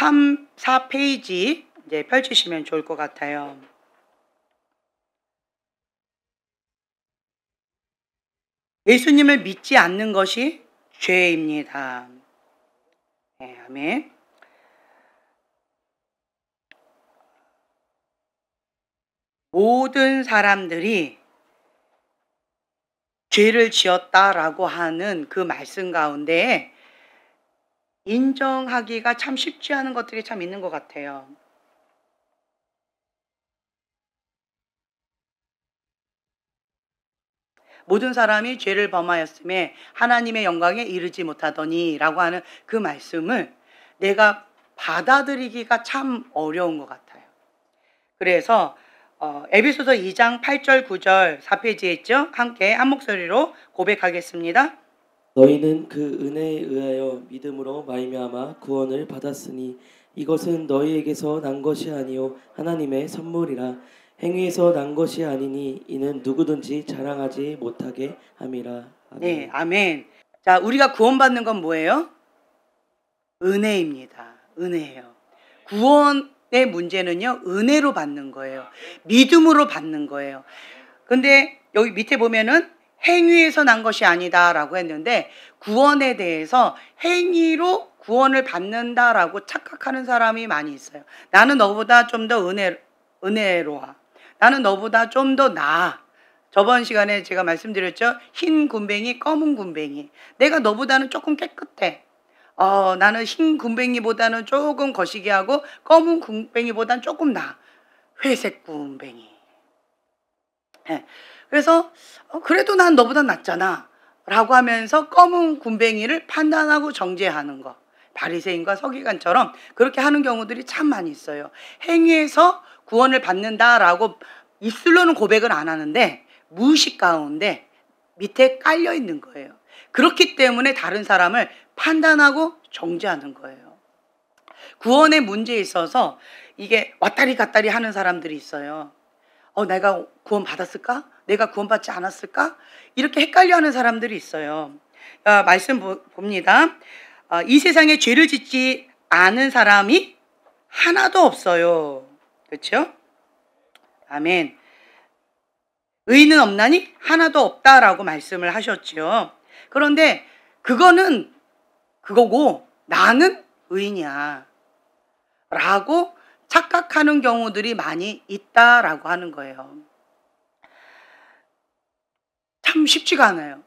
3, 4페이지 이제 펼치시면 좋을 것 같아요. 예수님을 믿지 않는 것이 죄입니다. 네, 아멘. 모든 사람들이 죄를 지었다라고 하는 그 말씀 가운데 인정하기가 참 쉽지 않은 것들이 참 있는 것 같아요. 모든 사람이 죄를 범하였음에 하나님의 영광에 이르지 못하더니 라고 하는 그 말씀을 내가 받아들이기가 참 어려운 것 같아요. 그래서 에베소서 2장 8절 9절 4페이지에 있죠. 함께 한 목소리로 고백하겠습니다. 너희는 그 은혜에 의하여 믿음으로 말미암아 구원을 받았으니 이것은 너희에게서 난 것이 아니요 하나님의 선물이라. 행위에서 난 것이 아니니 이는 누구든지 자랑하지 못하게 함이라. 아멘. 네, 아멘. 자, 우리가 구원받는 건 뭐예요? 은혜입니다. 은혜예요. 구원의 문제는요, 은혜로 받는 거예요. 믿음으로 받는 거예요. 근데 여기 밑에 보면은 행위에서 난 것이 아니다라고 했는데 구원에 대해서 행위로 구원을 받는다라고 착각하는 사람이 많이 있어요. 나는 너보다 좀 더 은혜로워. 나는 너보다 좀 더 나아. 저번 시간에 제가 말씀드렸죠. 흰 군뱅이, 검은 군뱅이. 내가 너보다는 조금 깨끗해. 나는 흰 군뱅이보다는 조금 거시기하고 검은 군뱅이보다는 조금 나아. 회색 군뱅이. 네. 그래서 그래도 난 너보다 낫잖아 라고 하면서 검은 군뱅이를 판단하고 정죄하는 거. 바리새인과 서기관처럼 그렇게 하는 경우들이 참 많이 있어요. 행위에서 구원을 받는다라고 입술로는 고백을 안 하는데 무의식 가운데 밑에 깔려 있는 거예요. 그렇기 때문에 다른 사람을 판단하고 정죄하는 거예요. 구원의 문제에 있어서 이게 왔다리 갔다리 하는 사람들이 있어요. 내가 구원 받았을까? 내가 구원받지 않았을까? 이렇게 헷갈려 하는 사람들이 있어요. 말씀 봅니다. 이 세상에 죄를 짓지 않은 사람이 하나도 없어요. 그렇죠? 아멘. 의인은 없나니 하나도 없다라고 말씀을 하셨죠. 그런데 그거는 그거고 나는 의인이야 라고 착각하는 경우들이 많이 있다라고 하는 거예요. 참 쉽지가 않아요.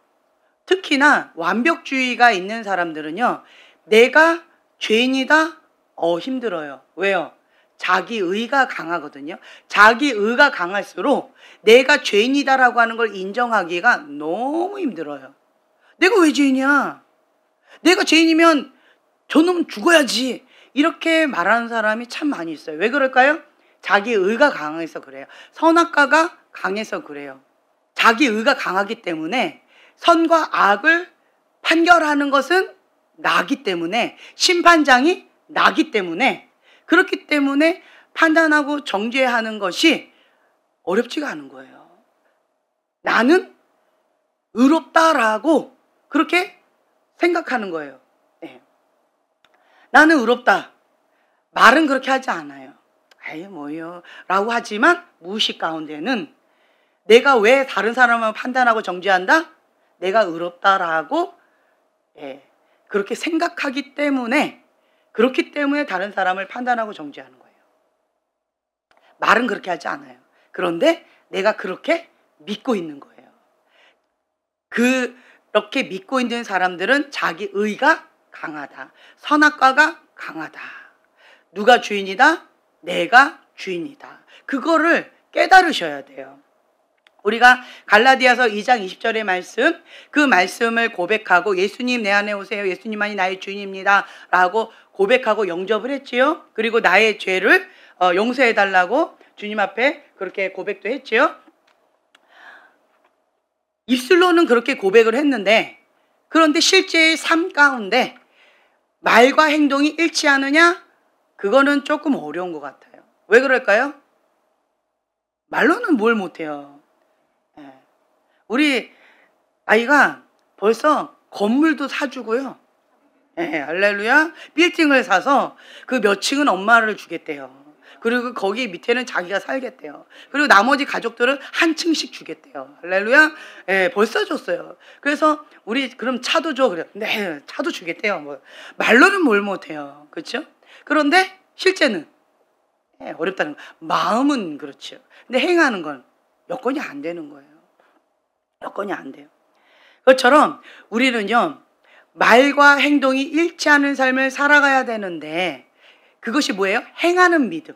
특히나 완벽주의가 있는 사람들은요, 내가 죄인이다? 힘들어요. 왜요? 자기 의가 강하거든요. 자기 의가 강할수록 내가 죄인이다라고 하는 걸 인정하기가 너무 힘들어요. 내가 왜 죄인이야? 내가 죄인이면 저놈은 죽어야지. 이렇게 말하는 사람이 참 많이 있어요. 왜 그럴까요? 자기 의가 강해서 그래요. 선악과가 강해서 그래요. 자기 의가 강하기 때문에 선과 악을 판결하는 것은 나기 때문에, 심판장이 나기 때문에, 그렇기 때문에 판단하고 정죄하는 것이 어렵지가 않은 거예요. 나는 의롭다라고 그렇게 생각하는 거예요. 네. 나는 의롭다. 말은 그렇게 하지 않아요. 아이 뭐요 라고 하지만 무의식 가운데는 내가 왜 다른 사람을 판단하고 정죄한다? 내가 의롭다라고 그렇게 생각하기 때문에, 그렇기 때문에 다른 사람을 판단하고 정죄하는 거예요. 말은 그렇게 하지 않아요. 그런데 내가 그렇게 믿고 있는 거예요. 그렇게 믿고 있는 사람들은 자기 의가 강하다. 선악과가 강하다. 누가 주인이다? 내가 주인이다. 그거를 깨달으셔야 돼요. 우리가 갈라디아서 2장 20절의 말씀, 그 말씀을 고백하고 예수님 내 안에 오세요. 예수님만이 나의 주인입니다. 라고 고백하고 영접을 했지요. 그리고 나의 죄를 용서해달라고 주님 앞에 그렇게 고백도 했지요. 입술로는 그렇게 고백을 했는데, 그런데 실제의 삶 가운데 말과 행동이 일치하느냐? 그거는 조금 어려운 것 같아요. 왜 그럴까요? 말로는 뭘 못해요. 우리 아이가 벌써 건물도 사주고요. 예, 할렐루야. 빌딩을 사서 그 몇 층은 엄마를 주겠대요. 그리고 거기 밑에는 자기가 살겠대요. 그리고 나머지 가족들은 한 층씩 주겠대요. 할렐루야. 예, 벌써 줬어요. 그래서 우리 그럼 차도 줘. 그래. 네, 차도 주겠대요. 뭐 말로는 뭘 못해요. 그렇죠? 그런데 실제는 어렵다는 거. 마음은 그렇죠. 근데 행하는 건 여건이 안 되는 거예요. 여건이 안 돼요. 그것처럼 우리는요, 말과 행동이 일치하는 삶을 살아가야 되는데 그것이 뭐예요? 행하는 믿음.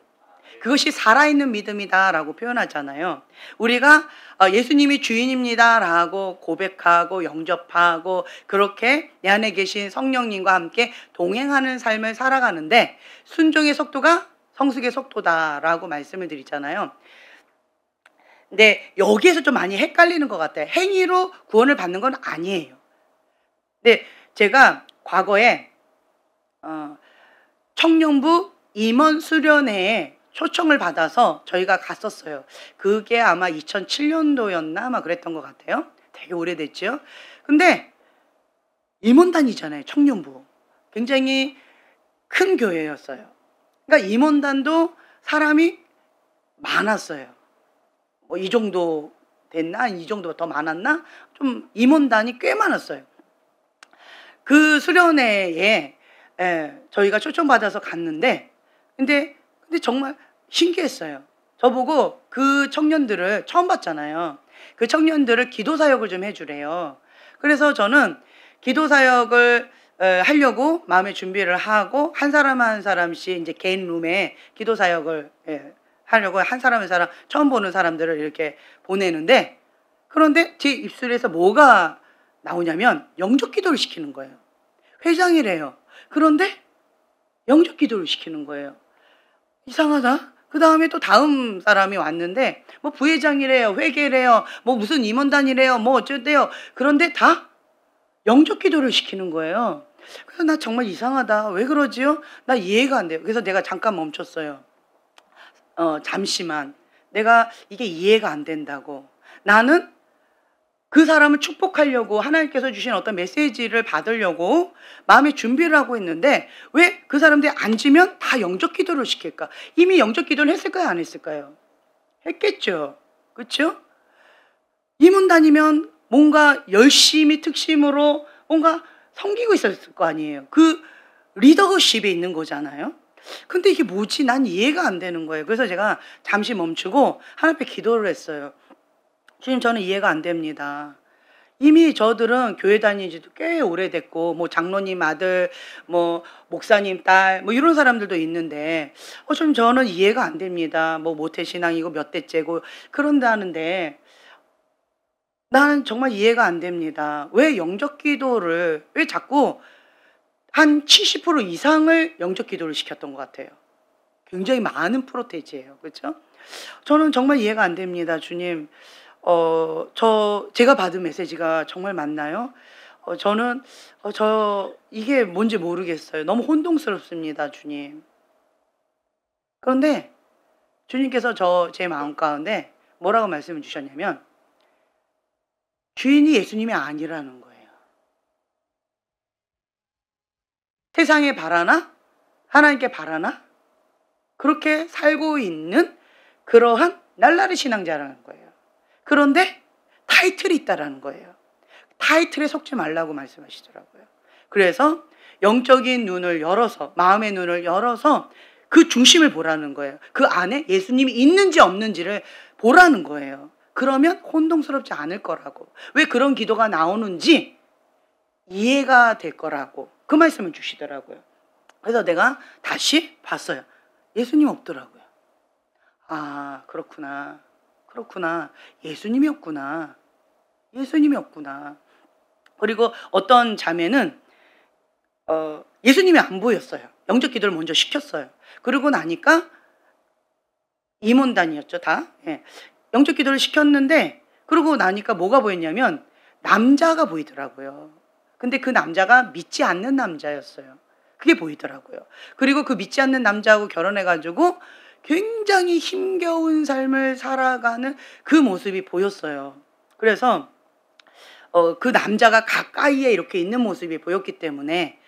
그것이 살아있는 믿음이다라고 표현하잖아요. 우리가 예수님이 주인입니다라고 고백하고 영접하고 그렇게 내 안에 계신 성령님과 함께 동행하는 삶을 살아가는데 순종의 속도가 성숙의 속도다라고 말씀을 드리잖아요. 근데 여기에서 좀 많이 헷갈리는 것 같아요. 행위로 구원을 받는 건 아니에요. 근데 제가 과거에 청년부 임원 수련회에 초청을 받아서 저희가 갔었어요. 그게 아마 2007년도였나 아마 그랬던 것 같아요. 되게 오래됐죠. 근데 임원단이잖아요. 청년부. 굉장히 큰 교회였어요. 그러니까 임원단도 사람이 많았어요. 뭐 이 정도 됐나? 이 정도 더 많았나? 좀 임원단이 꽤 많았어요. 그 수련회에 저희가 초청받아서 갔는데 근데 정말 신기했어요. 저보고 그 청년들을 처음 봤잖아요. 그 청년들을 기도사역을 좀 해주래요. 그래서 저는 기도사역을 하려고 마음의 준비를 하고 한 사람 한 사람씩 이제 개인 룸에 기도사역을 하려고 한 사람 한 사람 처음 보는 사람들을 이렇게 보내는데 그런데 제 입술에서 뭐가 나오냐면 영접 기도를 시키는 거예요. 회장이래요. 그런데 영접 기도를 시키는 거예요. 이상하다. 그 다음에 또 다음 사람이 왔는데 뭐 부회장이래요. 회계래요. 뭐 무슨 임원단이래요. 뭐 어쩌대요. 그런데 다 영접 기도를 시키는 거예요. 그래서 나 정말 이상하다. 왜 그러지요? 나 이해가 안 돼요. 그래서 내가 잠깐 멈췄어요. 잠시만. 내가 이게 이해가 안 된다고. 나는 그 사람을 축복하려고 하나님께서 주신 어떤 메시지를 받으려고 마음의 준비를 하고 있는데 왜 그 사람들이 앉으면 다 영접 기도를 시킬까? 이미 영접 기도를 했을까요? 안 했을까요? 했겠죠. 그렇죠? 임원 다니면 뭔가 열심히 특심으로 뭔가 섬기고 있었을 거 아니에요. 그 리더십에 있는 거잖아요. 근데 이게 뭐지? 난 이해가 안 되는 거예요. 그래서 제가 잠시 멈추고 하나님 앞에 기도를 했어요. 주님, 저는 이해가 안 됩니다. 이미 저들은 교회 다닌 지도 꽤 오래됐고 뭐 장로님 아들, 뭐 목사님 딸, 뭐 이런 사람들도 있는데 좀 저는 이해가 안 됩니다. 뭐 모태신앙이고 몇 대째고 그런다는데 나는 정말 이해가 안 됩니다. 왜 영접 기도를 왜 자꾸 한 70% 이상을 영접 기도를 시켰던 것 같아요. 굉장히 많은 프로테이지예요. 그렇죠? 저는 정말 이해가 안 됩니다. 주님. 제가 받은 메시지가 정말 맞나요? 저는 이게 뭔지 모르겠어요. 너무 혼동스럽습니다, 주님. 그런데 주님께서 제 마음 가운데 뭐라고 말씀을 주셨냐면 주인이 예수님이 아니라는 거예요. 세상에 바라나? 하나님께 바라나? 그렇게 살고 있는 그러한 날라리 신앙자라는 거예요. 그런데 타이틀이 있다라는 거예요. 타이틀에 속지 말라고 말씀하시더라고요. 그래서 영적인 눈을 열어서 마음의 눈을 열어서 그 중심을 보라는 거예요. 그 안에 예수님이 있는지 없는지를 보라는 거예요. 그러면 혼동스럽지 않을 거라고. 왜 그런 기도가 나오는지 이해가 될 거라고 그 말씀을 주시더라고요. 그래서 내가 다시 봤어요. 예수님 없더라고요. 아, 그렇구나. 예수님이 없구나. 그리고 어떤 자매는 예수님이 안 보였어요. 영접 기도를 먼저 시켰어요. 그러고 나니까 임원단이었죠, 다. 예. 영접 기도를 시켰는데 그러고 나니까 뭐가 보였냐면 남자가 보이더라고요. 근데 그 남자가 믿지 않는 남자였어요. 그게 보이더라고요. 그리고 그 믿지 않는 남자하고 결혼해가지고 굉장히 힘겨운 삶을 살아가는 그 모습이 보였어요. 그래서 그 남자가 가까이에 이렇게 있는 모습이 보였기 때문에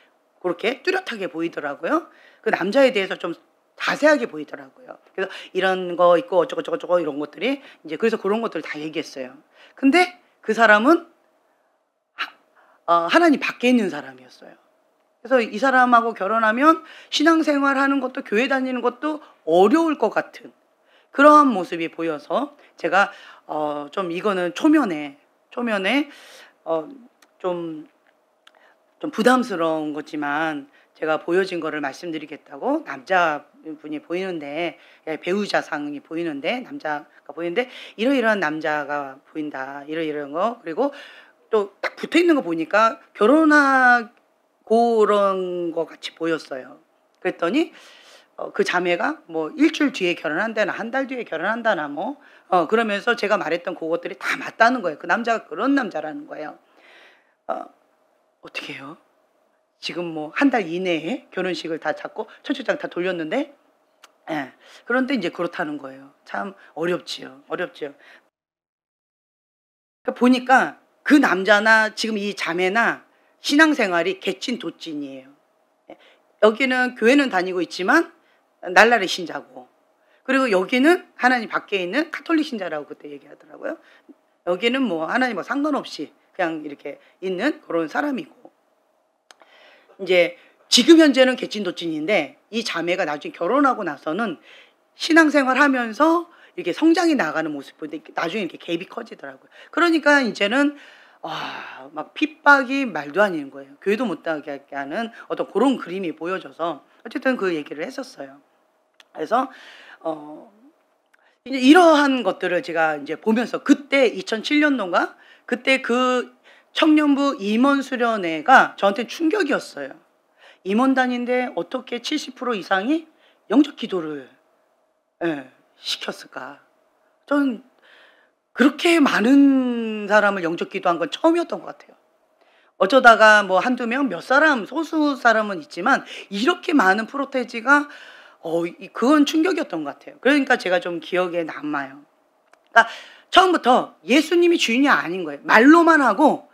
그렇게 뚜렷하게 보이더라고요. 그 남자에 대해서 좀 자세하게 보이더라고요. 그래서 이런 거 있고 어쩌고저쩌고 이런 것들이 이제 그래서 그런 것들을 다 얘기했어요. 근데 그 사람은 하나님 밖에 있는 사람이었어요. 그래서 이 사람하고 결혼하면 신앙생활 하는 것도 교회 다니는 것도 어려울 것 같은 그러한 모습이 보여서 제가 좀 이거는 초면에 좀 부담스러운 거지만 제가 보여진 거를 말씀드리겠다고 남자분이 보이는데 배우자상이 보이는데 남자가 보이는데 이러이러한 남자가 보인다 이러이러한 거 그리고 또 딱 붙어 있는 거 보니까 결혼하고 그런 거 같이 보였어요. 그랬더니 그 자매가 뭐 일주일 뒤에 결혼한다나 한 달 뒤에 결혼한다나 뭐 그러면서 제가 말했던 그것들이 다 맞다는 거예요. 그 남자가 그런 남자라는 거예요. 어떻게 해요? 지금 뭐 한 달 이내에 결혼식을 다 잡고 초청장 다 돌렸는데 그런데 이제 그렇다는 거예요. 참 어렵지요. 그러니까 보니까 그 남자나 지금 이 자매나 신앙생활이 개찐도찐이에요. 여기는 교회는 다니고 있지만 날라리 신자고 그리고 여기는 하나님 밖에 있는 카톨릭 신자라고 그때 얘기하더라고요. 여기는 뭐 하나님과 상관없이 그냥 이렇게 있는 그런 사람이고 이제 지금 현재는 개찐도찐인데 이 자매가 나중에 결혼하고 나서는 신앙생활 하면서 이렇게 성장이 나가는 모습 보는데 나중에 이렇게 갭이 커지더라고요. 그러니까 이제는 막 핍박이 말도 아닌 거예요. 교회도 못 나가게 하는 어떤 그런 그림이 보여져서 어쨌든 그 얘기를 했었어요. 그래서 이제 이러한 것들을 제가 이제 보면서 그때 2007년도인가 그때 그 청년부 임원 수련회가 저한테 충격이었어요. 임원단인데 어떻게 70% 이상이 영적 기도를 시켰을까? 저는 그렇게 많은 사람을 영적 기도한 건 처음이었던 것 같아요. 어쩌다가 뭐 한두 명, 몇 사람, 소수 사람은 있지만 이렇게 많은 프로테지가 그건 충격이었던 것 같아요. 그러니까 제가 좀 기억에 남아요. 그러니까 처음부터 예수님이 주인이 아닌 거예요. 말로만 하고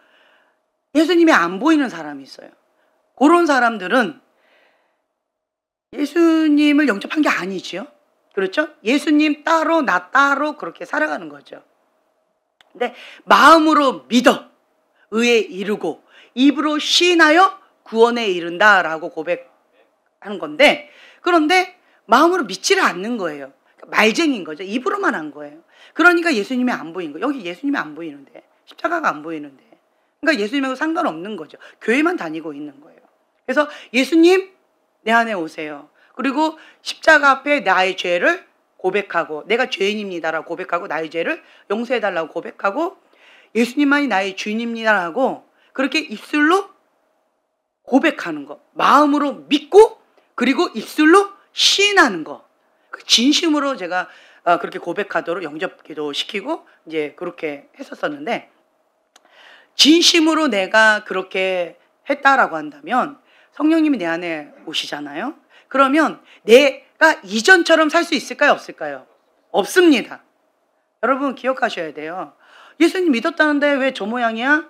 예수님이 안 보이는 사람이 있어요. 그런 사람들은 예수님을 영접한 게 아니지요. 그렇죠? 예수님 따로 나 따로 그렇게 살아가는 거죠. 근데 마음으로 믿어 의에 이르고 입으로 시인하여 구원에 이른다라고 고백하는 건데 그런데 마음으로 믿지를 않는 거예요. 말쟁이인 거죠. 입으로만 한 거예요. 그러니까 예수님이 안 보인 거예요. 여기 예수님이 안 보이는데 십자가가 안 보이는데 그러니까 예수님하고 상관없는 거죠. 교회만 다니고 있는 거예요. 그래서 예수님 내 안에 오세요. 그리고 십자가 앞에 나의 죄를 고백하고 내가 죄인입니다라고 고백하고 나의 죄를 용서해달라고 고백하고 예수님만이 나의 주인입니다라고 그렇게 입술로 고백하는 거 마음으로 믿고 그리고 입술로 시인하는 거 진심으로 제가 그렇게 고백하도록 영접기도 시키고 이제 그렇게 했었었는데 진심으로 내가 그렇게 했다라고 한다면 성령님이 내 안에 오시잖아요. 그러면 내가 이전처럼 살 수 있을까요? 없을까요? 없습니다. 여러분 기억하셔야 돼요. 예수님 믿었다는데 왜 저 모양이야?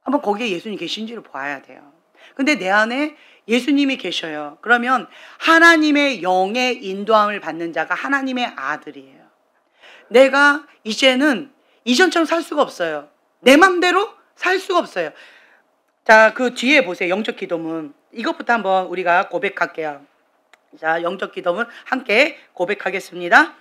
한번 거기에 예수님 계신지를 봐야 돼요. 근데 내 안에 예수님이 계셔요. 그러면 하나님의 영의 인도함을 받는 자가 하나님의 아들이에요. 내가 이제는 이전처럼 살 수가 없어요. 내 맘대로 살 수가 없어요. 자, 그 뒤에 보세요. 영적 기도문. 이것부터 한번 우리가 고백할게요. 자, 영적 기도문 함께 고백하겠습니다.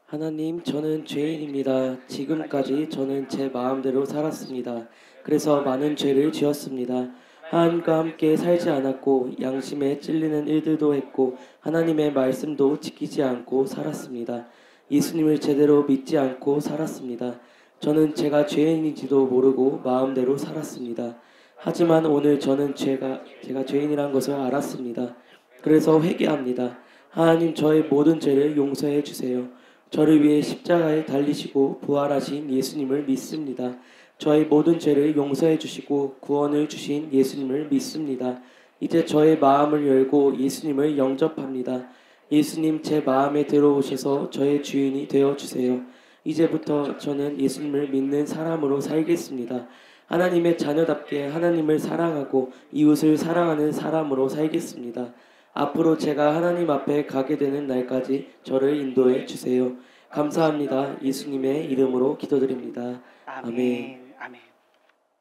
하나님, 저는 죄인입니다. 지금까지 저는 제 마음대로 살았습니다. 그래서 많은 죄를 지었습니다. 하나님과 함께 살지 않았고 양심에 찔리는 일들도 했고 하나님의 말씀도 지키지 않고 살았습니다. 예수님을 제대로 믿지 않고 살았습니다. 저는 제가 죄인인지도 모르고 마음대로 살았습니다. 하지만 오늘 저는 제가 죄인이란 것을 알았습니다. 그래서 회개합니다. 하나님, 저의 모든 죄를 용서해 주세요. 저를 위해 십자가에 달리시고 부활하신 예수님을 믿습니다. 저의 모든 죄를 용서해 주시고 구원을 주신 예수님을 믿습니다. 이제 저의 마음을 열고 예수님을 영접합니다. 예수님, 제 마음에 들어오셔서 저의 주인이 되어 주세요. 이제부터 저는 예수님을 믿는 사람으로 살겠습니다. 하나님의 자녀답게 하나님을 사랑하고 이웃을 사랑하는 사람으로 살겠습니다. 앞으로 제가 하나님 앞에 가게 되는 날까지 저를 인도해 주세요. 감사합니다. 예수님의 이름으로 기도드립니다. 아멘. 아멘.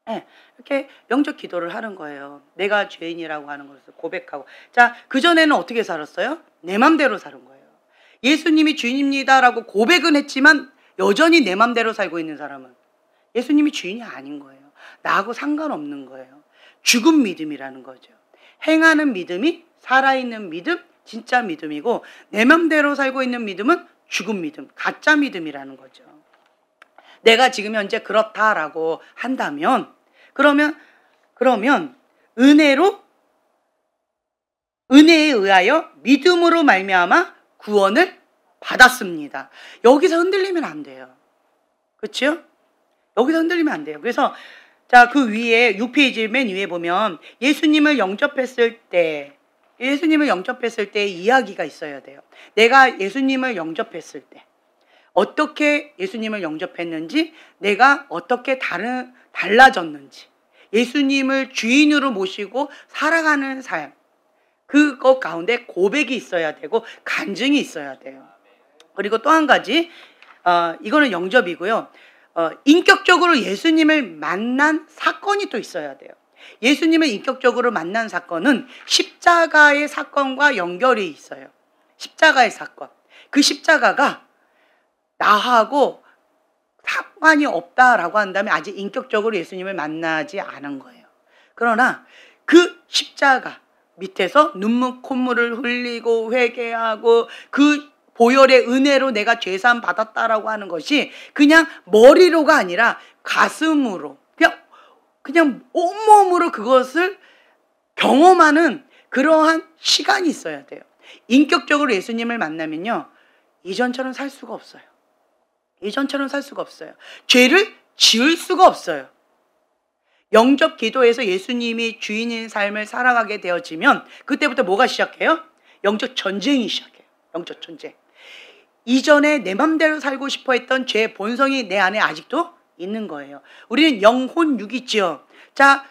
네, 이렇게 영적 기도를 하는 거예요. 내가 죄인이라고 하는 것을 고백하고. 자, 그전에는 어떻게 살았어요? 내 맘대로 사는 거예요. 예수님이 주인입니다라고 고백은 했지만 여전히 내 맘대로 살고 있는 사람은 예수님이 주인이 아닌 거예요. 나하고 상관없는 거예요. 죽은 믿음이라는 거죠. 행하는 믿음이 살아있는 믿음, 진짜 믿음이고 내 맘대로 살고 있는 믿음은 죽은 믿음, 가짜 믿음이라는 거죠. 내가 지금 현재 그렇다라고 한다면 그러면 은혜에 의하여 믿음으로 말미암아 구원을 받았습니다. 여기서 흔들리면 안 돼요. 그렇죠? 여기서 흔들리면 안 돼요. 그래서 자, 그 위에 6페이지 맨 위에 보면 예수님을 영접했을 때 이야기가 있어야 돼요. 내가 예수님을 영접했을 때 어떻게 예수님을 영접했는지, 내가 어떻게 달라졌는지, 예수님을 주인으로 모시고 살아가는 삶, 그것 가운데 고백이 있어야 되고 간증이 있어야 돼요. 그리고 또 한 가지, 이거는 영접이고요. 인격적으로 예수님을 만난 사건이 또 있어야 돼요. 예수님을 인격적으로 만난 사건은 십자가의 사건과 연결이 있어요. 십자가의 사건. 그 십자가가 나하고 상관이 없다라고 한다면 아직 인격적으로 예수님을 만나지 않은 거예요. 그러나 그 십자가 밑에서 눈물 콧물을 흘리고 회개하고 그 보혈의 은혜로 내가 죄사함 받았다라고 하는 것이 그냥 머리로가 아니라 가슴으로 그냥 온몸으로 그것을 경험하는 그러한 시간이 있어야 돼요. 인격적으로 예수님을 만나면요, 이전처럼 살 수가 없어요. 이전처럼 살 수가 없어요. 죄를 지을 수가 없어요. 영접 기도에서 예수님이 주인인 삶을 살아가게 되어지면 그때부터 뭐가 시작해요? 영적 전쟁이 시작해요. 영적 전쟁. 이전에 내 맘대로 살고 싶어 했던 죄의 본성이 내 안에 아직도 있는 거예요. 우리는 영혼 육이지요. 자,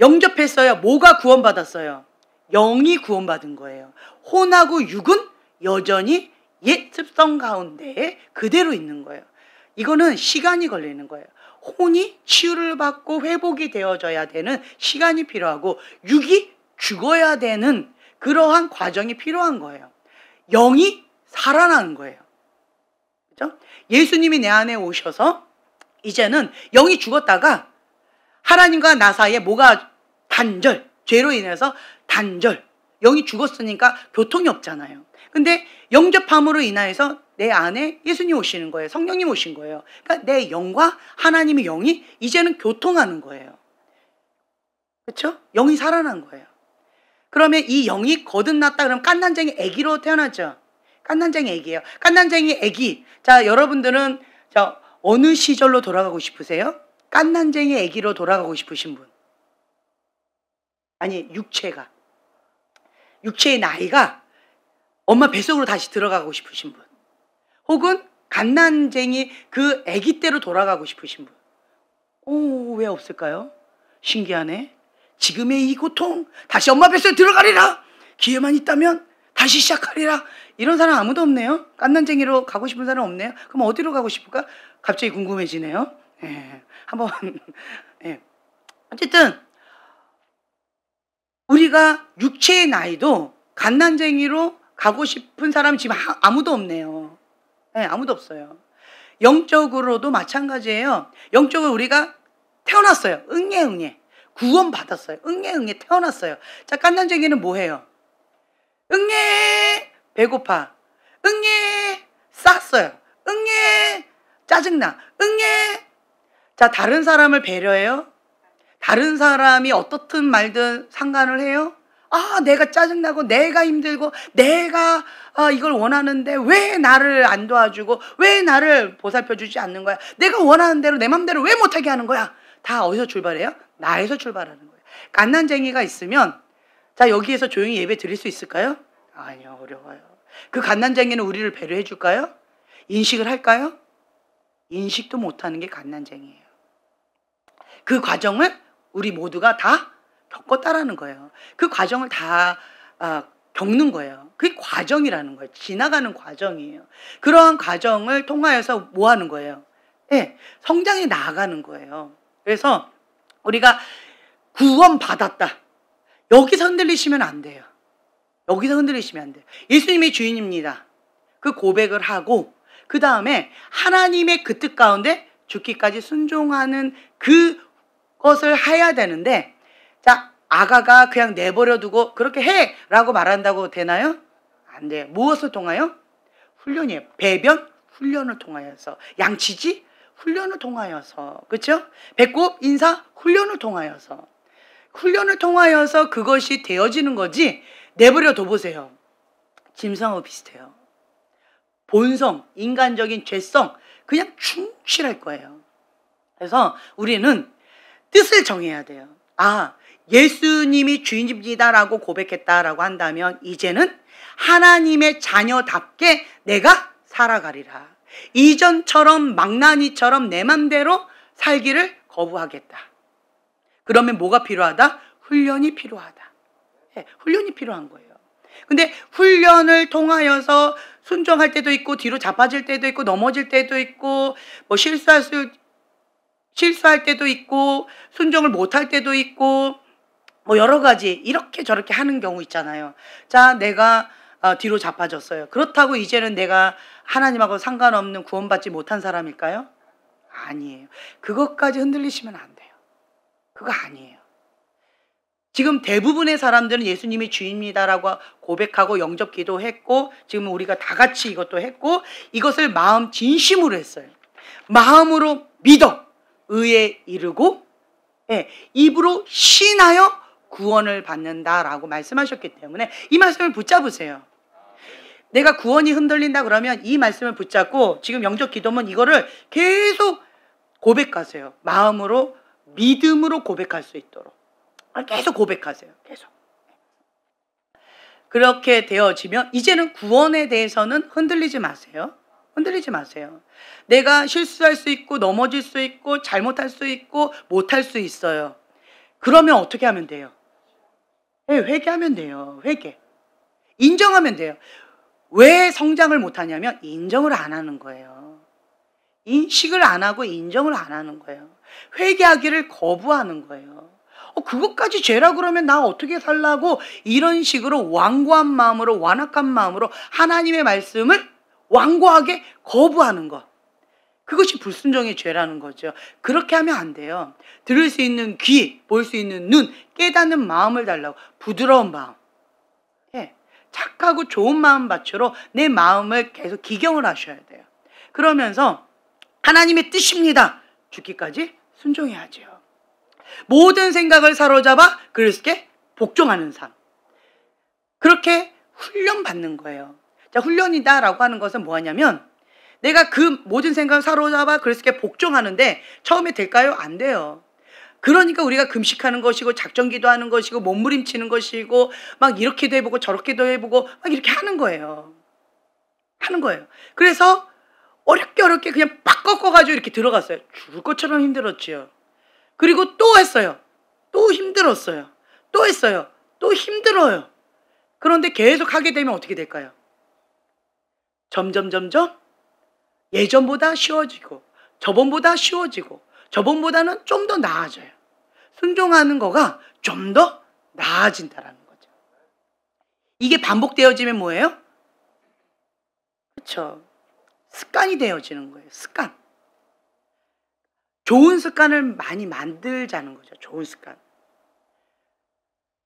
영접했어요. 뭐가 구원받았어요? 영이 구원받은 거예요. 혼하고 육은 여전히 옛 습성 가운데 그대로 있는 거예요. 이거는 시간이 걸리는 거예요. 혼이 치유를 받고 회복이 되어져야 되는 시간이 필요하고 육이 죽어야 되는 그러한 과정이 필요한 거예요. 영이 살아나는 거예요. 그렇죠? 예수님이 내 안에 오셔서 이제는 영이 죽었다가 하나님과 나 사이에 뭐가 단절, 죄로 인해서 단절, 영이 죽었으니까 교통이 없잖아요. 근데 영접함으로 인하여서 내 안에 예수님 오시는 거예요. 성령님 오신 거예요. 그러니까 내 영과 하나님의 영이 이제는 교통하는 거예요. 그렇죠? 영이 살아난 거예요. 그러면 이 영이 거듭났다 그러면 깐난쟁이 아기로 태어나죠. 깐난쟁이 아기예요. 깐난쟁이 아기. 자, 여러분들은 어느 시절로 돌아가고 싶으세요? 깐난쟁이 아기로 돌아가고 싶으신 분? 아니, 육체의 나이가 엄마 뱃속으로 다시 들어가고 싶으신 분, 혹은 갓난쟁이 그 아기 때로 돌아가고 싶으신 분. 왜 없을까요? 신기하네. 지금의 이 고통 다시 엄마 뱃속에 들어가리라. 기회만 있다면 다시 시작하리라. 이런 사람 아무도 없네요. 갓난쟁이로 가고 싶은 사람 없네요. 그럼 어디로 가고 싶을까? 갑자기 궁금해지네요. 한번 어쨌든 우리가 육체의 나이도 갓난쟁이로 가고 싶은 사람이 지금 아무도 없네요. 아무도 없어요. 영적으로도 마찬가지예요. 영적으로 우리가 태어났어요. 응애 구원 받았어요. 응애 태어났어요. 자, 갓난쟁이는 뭐해요? 응애 배고파. 응애 쌌어요. 응애 짜증나. 응애. 자, 다른 사람을 배려해요? 다른 사람이 어떻든 말든 상관을 해요? 내가 짜증나고 내가 힘들고 내가 이걸 원하는데 왜 나를 안 도와주고 왜 나를 보살펴주지 않는 거야? 내가 원하는 대로 내 맘대로 왜 못하게 하는 거야? 다 어디서 출발해요? 나에서 출발하는 거예요. 갓난쟁이가 있으면 자, 여기에서 조용히 예배 드릴 수 있을까요? 아니요, 어려워요. 그 갓난쟁이는 우리를 배려해 줄까요? 인식을 할까요? 인식도 못하는 게 갓난쟁이에요. 그 과정을 우리 모두가 다 겪었다라는 거예요. 그 과정을 다 겪는 거예요. 그게 과정이라는 거예요. 지나가는 과정이에요. 그러한 과정을 통하여서 뭐 하는 거예요? 네, 성장해 나아가는 거예요. 그래서 우리가 구원받았다. 여기서 흔들리시면 안 돼요. 여기서 흔들리시면 안 돼요. 예수님이 주인입니다. 그 고백을 하고 그 다음에 하나님의 그 뜻 가운데 죽기까지 순종하는 그것을 해야 되는데, 자, 아가가 그냥 내버려 두고 그렇게 해 라고 말한다고 되나요? 안 돼요. 무엇을 통하여? 훈련이에요. 배변 훈련을 통하여서. 양치지 훈련을 통하여서. 그렇죠? 배꼽 인사 훈련을 통하여서. 훈련을 통하여서 그것이 되어지는 거지. 내버려 둬보세요. 짐승하고 비슷해요. 본성, 인간적인 죄성 그냥 충실할 거예요. 그래서 우리는 뜻을 정해야 돼요. 예수님이 주인입니다라고 고백했다라고 한다면 이제는 하나님의 자녀답게 내가 살아가리라. 이전처럼 망나니처럼 내 맘대로 살기를 거부하겠다. 그러면 뭐가 필요하다? 훈련이 필요하다. 네, 훈련이 필요한 거예요. 근데 훈련을 통하여서 순종할 때도 있고 뒤로 자빠질 때도 있고 넘어질 때도 있고 뭐 실수할 때도 있고 순종을 못할 때도 있고 뭐 여러 가지 이렇게 저렇게 하는 경우 있잖아요. 자, 내가 뒤로 자빠졌어요. 그렇다고 이제는 내가 하나님하고 상관없는 구원받지 못한 사람일까요? 아니에요. 그것까지 흔들리시면 안 돼요. 그거 아니에요. 지금 대부분의 사람들은 예수님이 주입니다라고 고백하고 영접 기도했고 지금 우리가 다 같이 이것도 했고 이것을 마음 진심으로 했어요. 마음으로 믿어 의에 이르고 입으로 신하여 구원을 받는다라고 말씀하셨기 때문에 이 말씀을 붙잡으세요. 내가 구원이 흔들린다 그러면 이 말씀을 붙잡고 지금 영접 기도면 이거를 계속 고백하세요. 마음으로 믿음으로 고백할 수 있도록 계속 고백하세요. 계속. 그렇게 되어지면 이제는 구원에 대해서는 흔들리지 마세요. 흔들리지 마세요. 내가 실수할 수 있고 넘어질 수 있고 잘못할 수 있고 못할 수 있어요. 그러면 어떻게 하면 돼요? 회개하면 돼요. 회개. 인정하면 돼요. 왜 성장을 못하냐면 인정을 안 하는 거예요. 인식을 안 하고 인정을 안 하는 거예요. 회개하기를 거부하는 거예요. 그것까지 죄라 그러면 나 어떻게 살라고 이런 식으로 완고한 마음으로 완악한 마음으로 하나님의 말씀을 완고하게 거부하는 것. 그것이 불순종의 죄라는 거죠. 그렇게 하면 안 돼요. 들을 수 있는 귀, 볼 수 있는 눈, 깨닫는 마음을 달라고. 부드러운 마음. 착하고 좋은 마음밭으로 내 마음을 계속 기경을 하셔야 돼요. 그러면서 하나님의 뜻입니다. 죽기까지 순종해야죠. 모든 생각을 사로잡아 그리스도께 복종하는 삶. 그렇게 훈련받는 거예요. 자, 훈련이다라고 하는 것은 뭐냐면 내가 그 모든 생각을 사로잡아 그리스도께 복종하는데 처음에 될까요? 안 돼요. 그러니까 우리가 금식하는 것이고 작정기도 하는 것이고 몸부림치는 것이고 막 이렇게도 해보고 저렇게도 해보고 막 이렇게 하는 거예요. 하는 거예요. 그래서 어렵게 그냥 팍 꺾어가지고 이렇게 들어갔어요. 죽을 것처럼 힘들었지요. 그리고 또 했어요. 또 힘들었어요. 또 했어요. 또 힘들어요. 그런데 계속 하게 되면 어떻게 될까요? 점점 예전보다 쉬워지고 저번보다 쉬워지고 저번보다는 좀 더 나아져요. 순종하는 거가 좀 더 나아진다라는 거죠. 이게 반복되어지면 뭐예요? 그렇죠. 습관이 되어지는 거예요. 습관. 좋은 습관을 많이 만들자는 거죠. 좋은 습관.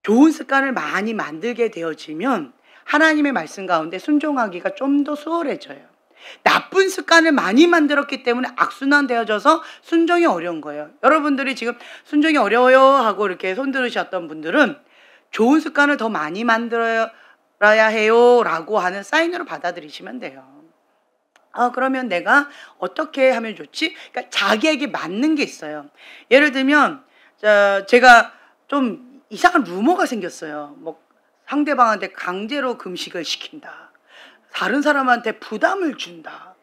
좋은 습관을 많이 만들게 되어지면 하나님의 말씀 가운데 순종하기가 좀 더 수월해져요. 나쁜 습관을 많이 만들었기 때문에 악순환 되어져서 순종이 어려운 거예요. 여러분들이 지금 순종이 어려워요 하고 이렇게 손 들으셨던 분들은 좋은 습관을 더 많이 만들어야 해요 라고 하는 사인으로 받아들이시면 돼요. 그러면 내가 어떻게 하면 좋지? 그러니까 자기에게 맞는 게 있어요. 예를 들면 제가 좀 이상한 루머가 생겼어요. 뭐 상대방한테 강제로 금식을 시킨다. 다른 사람한테 부담을 준다.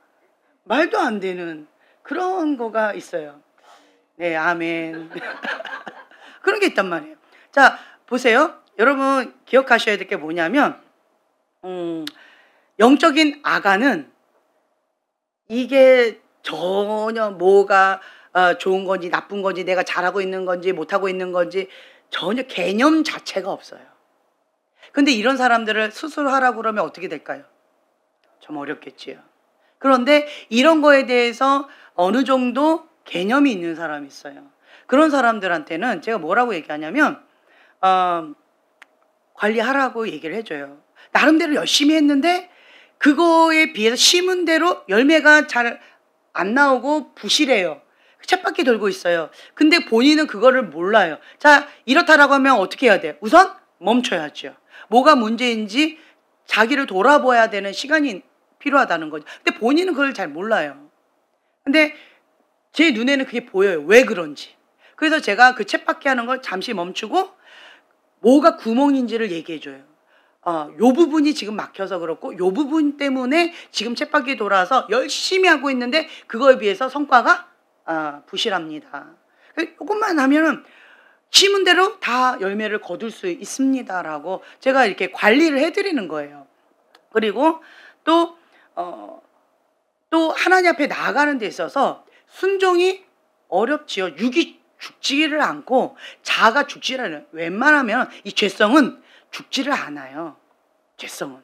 말도 안 되는 그런 거가 있어요. 네, 아멘. 그런 게 있단 말이에요. 자, 보세요. 여러분 기억하셔야 될 게 뭐냐면 영적인 아가는 이게 전혀 뭐가 좋은 건지 나쁜 건지 내가 잘하고 있는 건지 못하고 있는 건지 전혀 개념 자체가 없어요. 근데 이런 사람들을 스스로 하라고 그러면 어떻게 될까요? 좀 어렵겠지요. 그런데 이런 거에 대해서 어느 정도 개념이 있는 사람이 있어요. 그런 사람들한테는 제가 뭐라고 얘기하냐면 관리하라고 얘기를 해줘요. 나름대로 열심히 했는데 그거에 비해서 심은 대로 열매가 잘 안 나오고 부실해요. 쳇바퀴 돌고 있어요. 근데 본인은 그거를 몰라요. 자, 이렇다라고 하면 어떻게 해야 돼요? 우선 멈춰야죠. 뭐가 문제인지 자기를 돌아봐야 되는 시간이 필요하다는 거죠. 근데 본인은 그걸 잘 몰라요. 근데 제 눈에는 그게 보여요. 왜 그런지. 그래서 제가 그 쳇바퀴 하는 걸 잠시 멈추고 뭐가 구멍인지를 얘기해줘요. 요 부분이 지금 막혀서 그렇고 요 부분 때문에 지금 쳇바퀴 돌아서 열심히 하고 있는데 그거에 비해서 성과가 부실합니다. 이것만 하면은 심은 대로 다 열매를 거둘 수 있습니다라고 제가 이렇게 관리를 해드리는 거예요. 그리고 또 하나님 앞에 나아가는 데 있어서 순종이 어렵지요. 육이 죽지를 않고 자아가 죽지를 않아요. 웬만하면 이 죄성은 죽지를 않아요. 죄성은.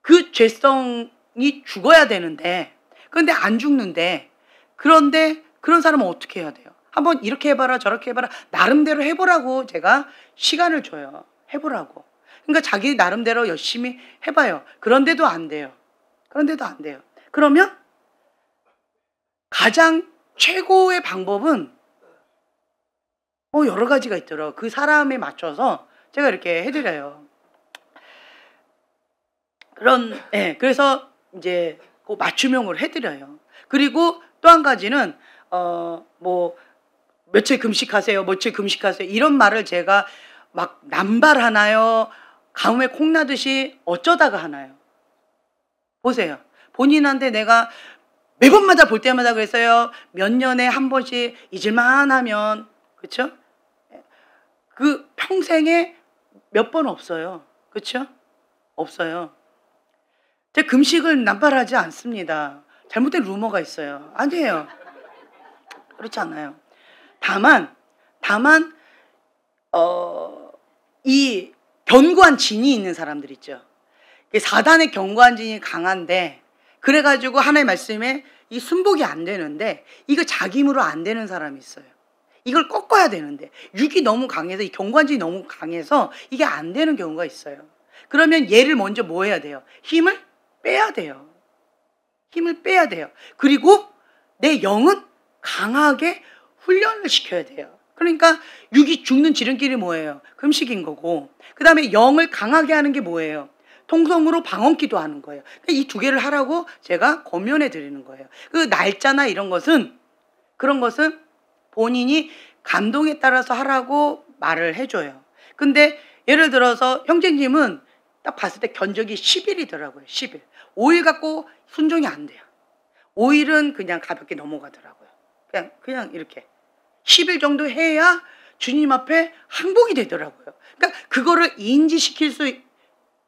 그 죄성이 죽어야 되는데 그런데 안 죽는데 그런데 그런 사람은 어떻게 해야 돼요? 한번 이렇게 해봐라 저렇게 해봐라 나름대로 해보라고 제가 시간을 줘요. 해보라고. 그러니까 자기 나름대로 열심히 해봐요. 그런데도 안 돼요. 그런데도 안 돼요. 그러면 가장 최고의 방법은 여러 가지가 있더라고요. 그 사람에 맞춰서 제가 이렇게 해드려요. 그래서 이제 그 맞춤형으로 해드려요. 그리고 또 한 가지는 뭐 며칠 금식하세요, 며칠 금식하세요 이런 말을 제가 막 남발하나요? 가뭄에 콩나듯이 어쩌다가 하나요? 보세요. 본인한테 내가 매번마다 볼 때마다 그랬어요. 몇 년에 한 번씩 잊을만 하면 그렇죠? 그 평생에 몇 번 없어요. 그렇죠? 없어요. 제가 금식을 남발하지 않습니다. 잘못된 루머가 있어요. 아니에요. 그렇지 않아요. 다만 이 견고한 진이 있는 사람들 있죠. 사단의 견고한 진이 강한데 그래가지고 하나님의 말씀에 이 순복이 안 되는데 이거 자기 힘으로 안 되는 사람이 있어요. 이걸 꺾어야 되는데 육이 너무 강해서 이 견고한진이 너무 강해서 이게 안 되는 경우가 있어요. 그러면 얘를 먼저 뭐 해야 돼요? 힘을 빼야 돼요. 힘을 빼야 돼요. 그리고 내 영은 강하게 훈련을 시켜야 돼요. 그러니까 육이 죽는 지름길이 뭐예요? 금식인 거고 그 다음에 영을 강하게 하는 게 뭐예요? 통성으로 방언기도 하는 거예요. 이 두 개를 하라고 제가 권면해 드리는 거예요. 그 날짜나 이런 것은 그런 것은 본인이 감동에 따라서 하라고 말을 해줘요. 근데 예를 들어서 형제님은 딱 봤을 때 견적이 10일이더라고요. 10일. 5일 갖고 순종이 안 돼요. 5일은 그냥 가볍게 넘어가더라고요. 그냥 이렇게 10일 정도 해야 주님 앞에 항복이 되더라고요. 그러니까 그거를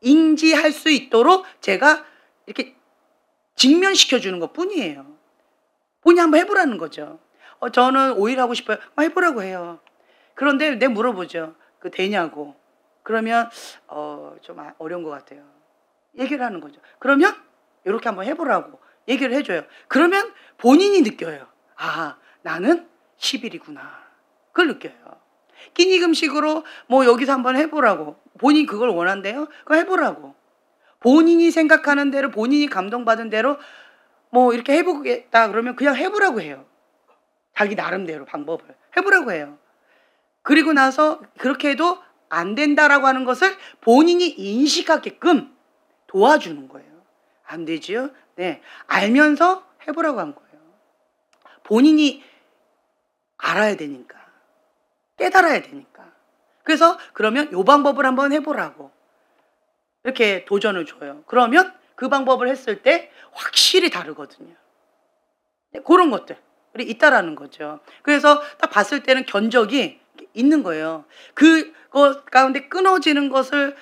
인지할 수 있도록 제가 이렇게 직면시켜 주는 것 뿐이에요. 본인이 한번 해보라는 거죠. 저는 5일 하고 싶어요. 해보라고 해요. 그런데 내가 물어보죠. 그 되냐고. 그러면 좀 어려운 것 같아요. 얘기를 하는 거죠. 그러면 이렇게 한번 해보라고 얘기를 해줘요. 그러면 본인이 느껴요. 아, 나는 10일이구나. 그걸 느껴요. 끼니 금식으로 뭐 여기서 한번 해보라고. 본인이 그걸 원한대요. 그거 해보라고. 본인이 생각하는 대로 본인이 감동받은 대로 뭐 이렇게 해보겠다 그러면 그냥 해보라고 해요. 자기 나름대로 방법을 해보라고 해요. 그리고 나서 그렇게 해도 안 된다라고 하는 것을 본인이 인식하게끔 도와주는 거예요. 안 되지요? 네, 알면서 해보라고 한 거예요. 본인이 알아야 되니까. 깨달아야 되니까. 그래서 그러면 이 방법을 한번 해보라고 이렇게 도전을 줘요. 그러면 그 방법을 했을 때 확실히 다르거든요. 네, 그런 것들. 있다라는 거죠. 그래서 딱 봤을 때는 견적이 있는 거예요. 그거 가운데 끊어지는 것을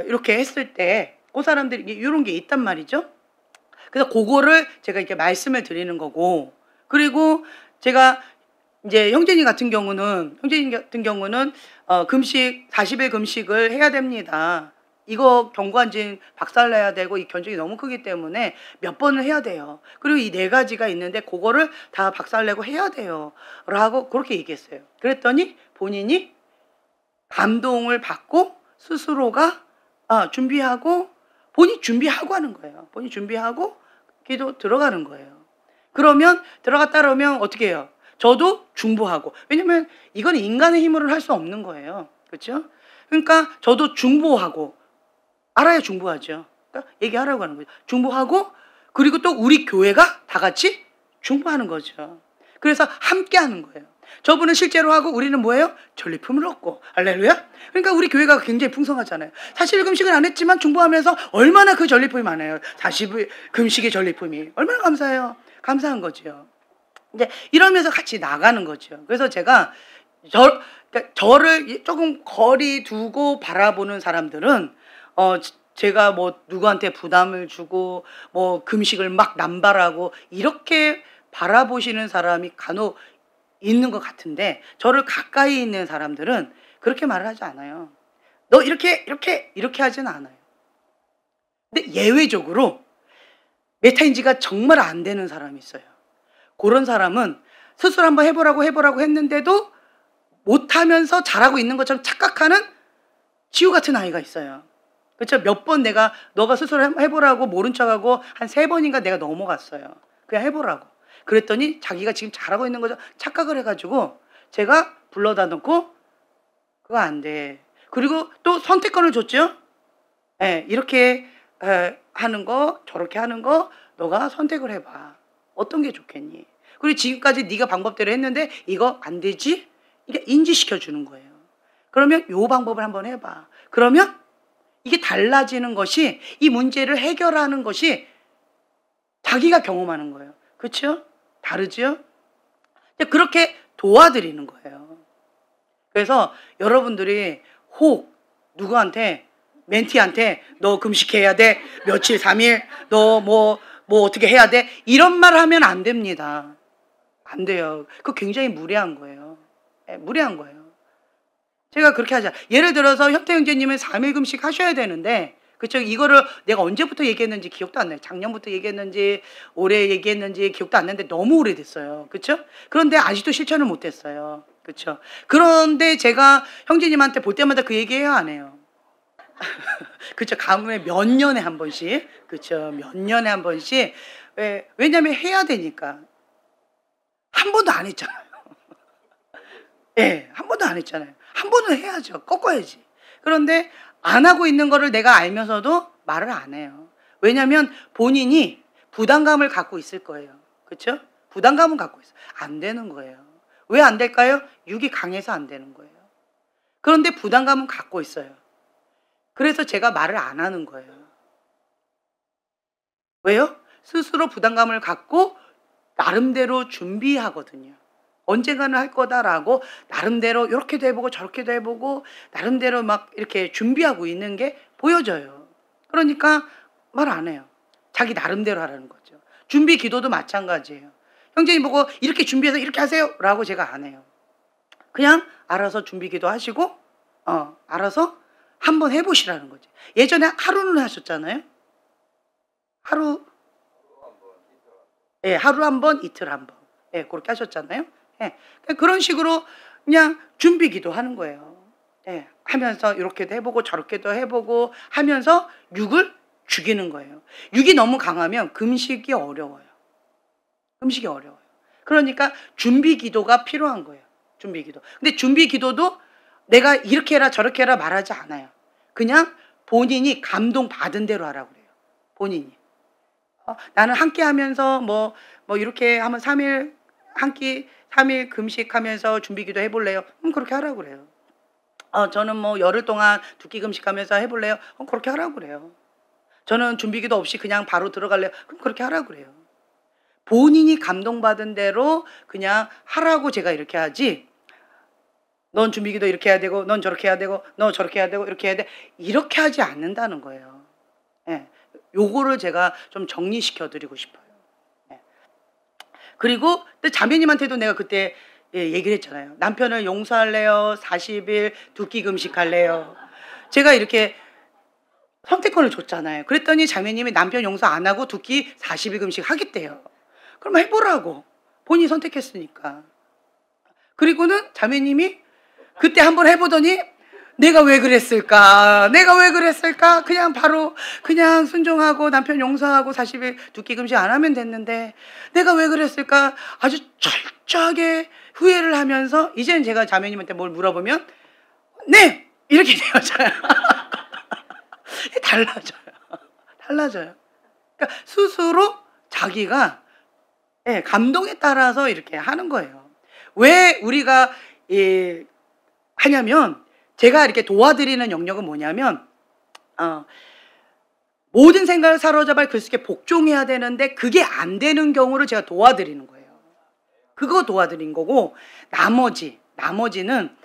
이렇게 했을 때 그 사람들이 이런 게 있단 말이죠. 그래서 그거를 제가 이렇게 말씀을 드리는 거고, 그리고 제가 이제 형제님 같은 경우는 금식 40일 금식을 해야 됩니다. 이거 경관진 박살내야 되고 이 견적이 너무 크기 때문에 몇 번을 해야 돼요. 그리고 이 4가지가 있는데 그거를 다 박살내고 해야 돼요. 라고 그렇게 얘기했어요. 그랬더니 본인이 감동을 받고 스스로가 준비하고, 본인이 준비하고 하는 거예요. 본인이 준비하고 기도 들어가는 거예요. 그러면 들어갔다 그러면 어떻게 해요? 저도 중보하고. 왜냐면 이건 인간의 힘으로는 할 수 없는 거예요. 그렇죠? 그러니까 저도 중보하고, 알아야 중보하죠. 그러니까 얘기하라고 하는 거죠. 중보하고, 그리고 또 우리 교회가 다 같이 중보하는 거죠. 그래서 함께 하는 거예요. 저분은 실제로 하고 우리는 뭐예요? 전리품을 얻고. 할렐루야. 그러니까 우리 교회가 굉장히 풍성하잖아요. 40일 금식을 안 했지만 중보하면서 얼마나 그 전리품이 많아요. 40일 금식의 전리품이 얼마나 감사해요. 감사한 거죠. 이제 이러면서 같이 나가는 거죠. 그래서 제가 그러니까 저를 조금 거리 두고 바라보는 사람들은 제가 뭐 누구한테 부담을 주고 뭐 금식을 막 남발하고 이렇게 바라보시는 사람이 간혹 있는 것 같은데, 저를 가까이 있는 사람들은 그렇게 말을 하지 않아요. 너 이렇게 하지는 않아요. 근데 예외적으로 메타인지가 정말 안 되는 사람이 있어요. 그런 사람은 스스로 한번 해보라고 했는데도 못하면서 잘하고 있는 것처럼 착각하는 지우 같은 아이가 있어요. 그렇죠? 몇 번 너가 스스로 해보라고 모른 척하고 한 3번인가 내가 넘어갔어요. 그냥 해보라고. 그랬더니 자기가 지금 잘하고 있는 거죠. 착각을 해가지고 제가 불러다 놓고 그거 안 돼. 그리고 또 선택권을 줬죠. 이렇게 하는 거 저렇게 하는 거 너가 선택을 해봐. 어떤 게 좋겠니? 그리고 지금까지 네가 방법대로 했는데 이거 안 되지? 이게 인지시켜 주는 거예요. 그러면 요 방법을 한번 해봐. 그러면 이게 달라지는 것이, 이 문제를 해결하는 것이 자기가 경험하는 거예요. 그렇죠? 다르죠? 그렇게 도와드리는 거예요. 그래서 여러분들이 혹 누구한테, 멘티한테 너 금식해야 돼, 며칠 3일 너 뭐 어떻게 해야 돼, 이런 말 하면 안 됩니다. 안 돼요. 그거 굉장히 무례한 거예요. 무례한 거예요. 제가 그렇게 하자. 예를 들어서 현태 형제님은 3일 금식 하셔야 되는데, 그쵸? 이거를 내가 언제부터 얘기했는지 기억도 안 나요. 작년부터 얘기했는지 올해 얘기했는지 기억도 안 나는데 너무 오래됐어요. 그쵸? 그런데 아직도 실천을 못했어요. 그쵸? 그런데 제가 형제님한테 볼 때마다 그 얘기해요, 안 해요? 그쵸? 가뭄에 몇 년에 한 번씩. 그쵸? 몇 년에 한 번씩. 왜냐면 해야 되니까. 한 번도 안 했잖아요. 한 번도 안 했잖아요. 한 번은 해야죠. 꺾어야지. 그런데 안 하고 있는 거를 내가 알면서도 말을 안 해요. 왜냐면 본인이 부담감을 갖고 있을 거예요. 그렇죠? 부담감은 갖고 있어요. 안 되는 거예요. 왜 안 될까요? 육이 강해서 안 되는 거예요. 그런데 부담감은 갖고 있어요. 그래서 제가 말을 안 하는 거예요. 왜요? 스스로 부담감을 갖고 나름대로 준비하거든요. 언젠가는 할 거다라고 나름대로 이렇게도 해보고 저렇게도 해보고 나름대로 막 이렇게 준비하고 있는 게 보여져요. 그러니까 말 안 해요. 자기 나름대로 하라는 거죠. 준비 기도도 마찬가지예요. 형제님 보고 이렇게 준비해서 이렇게 하세요 라고 제가 안 해요. 그냥 알아서 준비 기도 하시고 알아서 한번 해보시라는 거죠. 예전에 하루는 하셨잖아요. 하루 한 번, 이틀 한 번. 그렇게 하셨잖아요. 그런 식으로 그냥 준비 기도하는 거예요. 하면서 이렇게도 해보고 저렇게도 해보고 하면서 육을 죽이는 거예요. 육이 너무 강하면 금식이 어려워요. 금식이 어려워요. 그러니까 준비 기도가 필요한 거예요. 준비 기도. 근데 준비 기도도 내가 이렇게 해라 저렇게 해라 말하지 않아요. 그냥 본인이 감동 받은 대로 하라고 그래요. 본인이. 나는 함께 하면서 뭐 이렇게 하면 3일 한 끼 3일 금식하면서 준비기도 해볼래요? 그렇게 하라고 그래요. 저는 뭐 열흘 동안 2끼 금식하면서 해볼래요? 그렇게 하라고 그래요. 저는 준비기도 없이 그냥 바로 들어갈래요? 그럼 그렇게 하라고 그래요. 본인이 감동받은 대로 그냥 하라고 제가 이렇게 하지, 넌 준비기도 이렇게 해야 되고 넌 저렇게 해야 되고 너 저렇게 해야 되고 이렇게 해야 돼, 이렇게 하지 않는다는 거예요. 예. 요거를 제가 좀 정리시켜 드리고 싶어요. 예. 그리고 또 자매님한테도 내가 그때 얘기를 했잖아요. 남편을 용서할래요? 40일 두 끼 금식할래요? 제가 이렇게 선택권을 줬잖아요. 그랬더니 자매님이 남편 용서 안 하고 두 끼 40일 금식 하겠대요. 그럼 해보라고. 본인이 선택했으니까. 그리고는 자매님이 그때 한번 해보더니 내가 왜 그랬을까? 내가 왜 그랬을까? 그냥 바로 그냥 순종하고 남편 용서하고 40일 두 끼 금식 안 하면 됐는데 내가 왜 그랬을까? 아주 철저하게 후회를 하면서 이제는 제가 자매님한테 뭘 물어보면 네! 이렇게 되어져요. 달라져요. 달라져요. 그러니까 스스로 자기가 감동에 따라서 이렇게 하는 거예요. 왜 우리가 하냐면 제가 이렇게 도와드리는 영역은 뭐냐면 모든 생각을 사로잡아 그리스도께 복종해야 되는데 그게 안 되는 경우를 제가 도와드리는 거예요. 그거 도와드린 거고 나머지는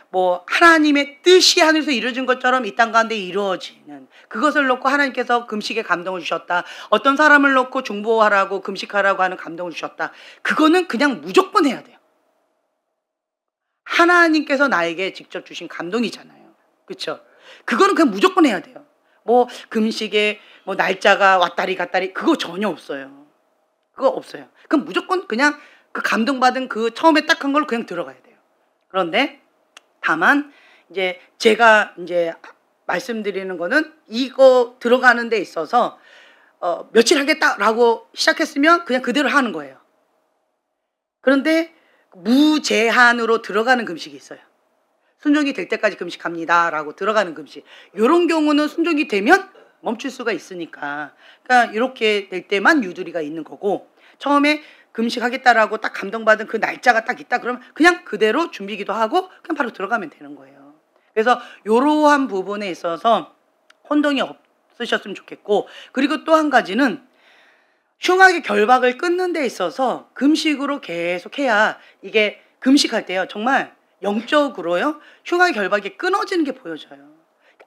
뭐 하나님의 뜻이 하늘에서 이루어진 것처럼 이 땅 가운데 이루어지는 그것을 놓고 하나님께서 금식에 감동을 주셨다. 어떤 사람을 놓고 중보하라고 금식하라고 하는 감동을 주셨다. 그거는 그냥 무조건 해야 돼요. 하나님께서 나에게 직접 주신 감동이잖아요. 그렇죠? 그거는 그냥 무조건 해야 돼요. 뭐 금식에 뭐 날짜가 왔다리 갔다리 그거 전혀 없어요. 그거 없어요. 그럼 무조건 그냥 그 감동받은 그 처음에 딱 한 걸로 그냥 들어가야 돼요. 그런데 다만 이제 제가 이제 말씀드리는 거는 이거 들어가는 데 있어서 며칠 하겠다라고 시작했으면 그냥 그대로 하는 거예요. 그런데 무제한으로 들어가는 금식이 있어요. 순종이 될 때까지 금식합니다 라고 들어가는 금식. 이런 경우는 순종이 되면 멈출 수가 있으니까 그러니까 이렇게 될 때만 유두리가 있는 거고 처음에 금식하겠다라고 딱 감동받은 그 날짜가 딱 있다 그러면 그냥 그대로 준비기도 하고 그냥 바로 들어가면 되는 거예요. 그래서 이러한 부분에 있어서 혼동이 없으셨으면 좋겠고 그리고 또 한 가지는 흉악의 결박을 끊는 데 있어서 금식으로 계속 해야 이게 금식할 때요 정말 영적으로요 흉악의 결박이 끊어지는 게 보여져요.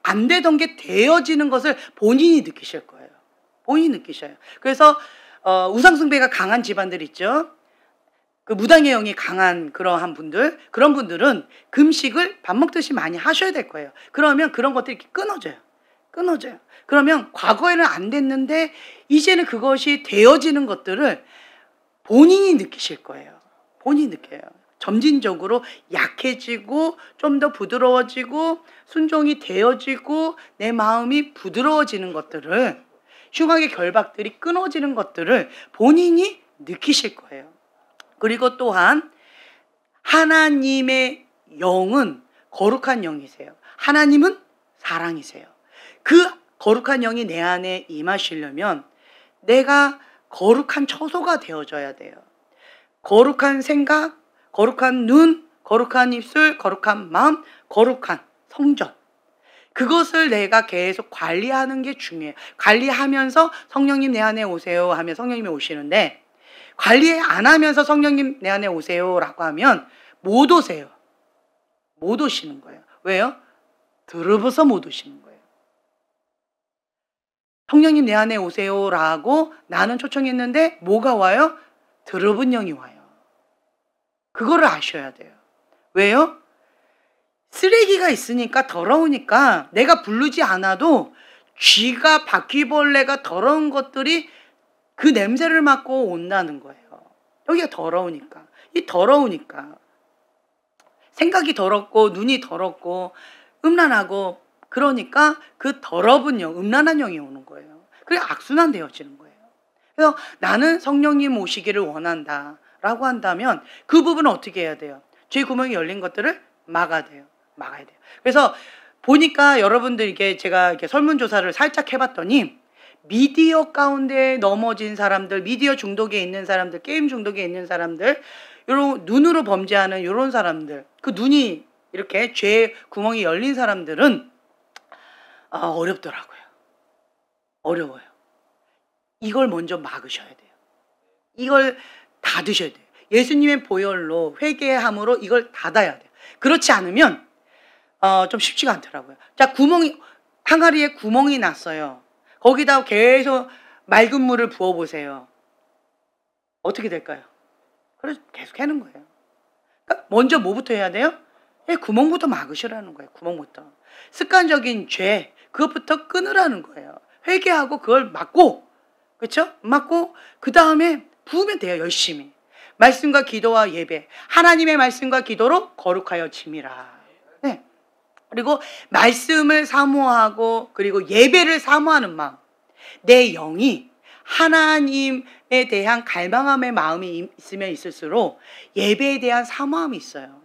안 되던 게 되어지는 것을 본인이 느끼실 거예요. 본인이 느끼셔요. 그래서 우상숭배가 강한 집안들 있죠. 그 무당의 영이 강한 그러한 분들 그런 분들은 금식을 밥 먹듯이 많이 하셔야 될 거예요. 그러면 그런 것들이 끊어져요. 그러면 과거에는 안 됐는데 이제는 그것이 되어지는 것들을 본인이 느끼실 거예요. 본인이 느껴요. 점진적으로 약해지고 좀 더 부드러워지고 순종이 되어지고 내 마음이 부드러워지는 것들을 흉악의 결박들이 끊어지는 것들을 본인이 느끼실 거예요. 그리고 또한 하나님의 영은 거룩한 영이세요. 하나님은 사랑이세요. 그 거룩한 영이 내 안에 임하시려면 내가 거룩한 처소가 되어져야 돼요. 거룩한 생각, 거룩한 눈, 거룩한 입술, 거룩한 마음, 거룩한 성전. 그것을 내가 계속 관리하는 게 중요해요. 관리하면서 성령님 내 안에 오세요 하면 성령님이 오시는데 관리 안 하면서 성령님 내 안에 오세요 라고 하면 못 오세요. 못 오시는 거예요. 왜요? 들어봐서 못 오시는 거예요. 성령님 내 안에 오세요 라고 나는 초청했는데 뭐가 와요? 들어본 영이 와요. 그거를 아셔야 돼요. 왜요? 쓰레기가 있으니까 더러우니까 내가 부르지 않아도 쥐가 바퀴벌레가 더러운 것들이 그 냄새를 맡고 온다는 거예요. 여기가 더러우니까. 이 더러우니까. 생각이 더럽고 눈이 더럽고 음란하고 그러니까 그 더러운 영, 음란한 영이 오는 거예요. 그게 악순환 되어지는 거예요. 그래서 나는 성령님 오시기를 원한다 라고 한다면 그 부분은 어떻게 해야 돼요? 죄 구멍이 열린 것들을 막아야 돼요. 그래서 보니까 여러분들 이게 제가 이렇게 설문조사를 살짝 해봤더니 미디어 가운데 넘어진 사람들, 미디어 중독에 있는 사람들, 게임 중독에 있는 사람들, 요런 눈으로 범죄하는 이런 사람들, 그 눈이 이렇게 죄 구멍이 열린 사람들은 어렵더라고요. 어려워요. 이걸 먼저 막으셔야 돼요. 이걸 닫으셔야 돼요. 예수님의 보혈로 회개함으로 이걸 닫아야 돼요. 그렇지 않으면 좀 쉽지가 않더라고요. 자, 항아리에 구멍이 났어요. 거기다 계속 맑은 물을 부어보세요. 어떻게 될까요? 그래서 계속 하는 거예요. 그러니까 먼저 뭐부터 해야 돼요? 구멍부터 막으시라는 거예요. 구멍부터. 습관적인 죄, 그것부터 끊으라는 거예요. 회개하고 그걸 막고, 그렇죠? 막고 그 다음에 부으면 돼요. 열심히. 말씀과 기도와 예배, 하나님의 말씀과 기도로 거룩하여 짐이라. 네. 그리고 말씀을 사모하고 그리고 예배를 사모하는 마음. 내 영이 하나님에 대한 갈망함의 마음이 있으면 있을수록 예배에 대한 사모함이 있어요.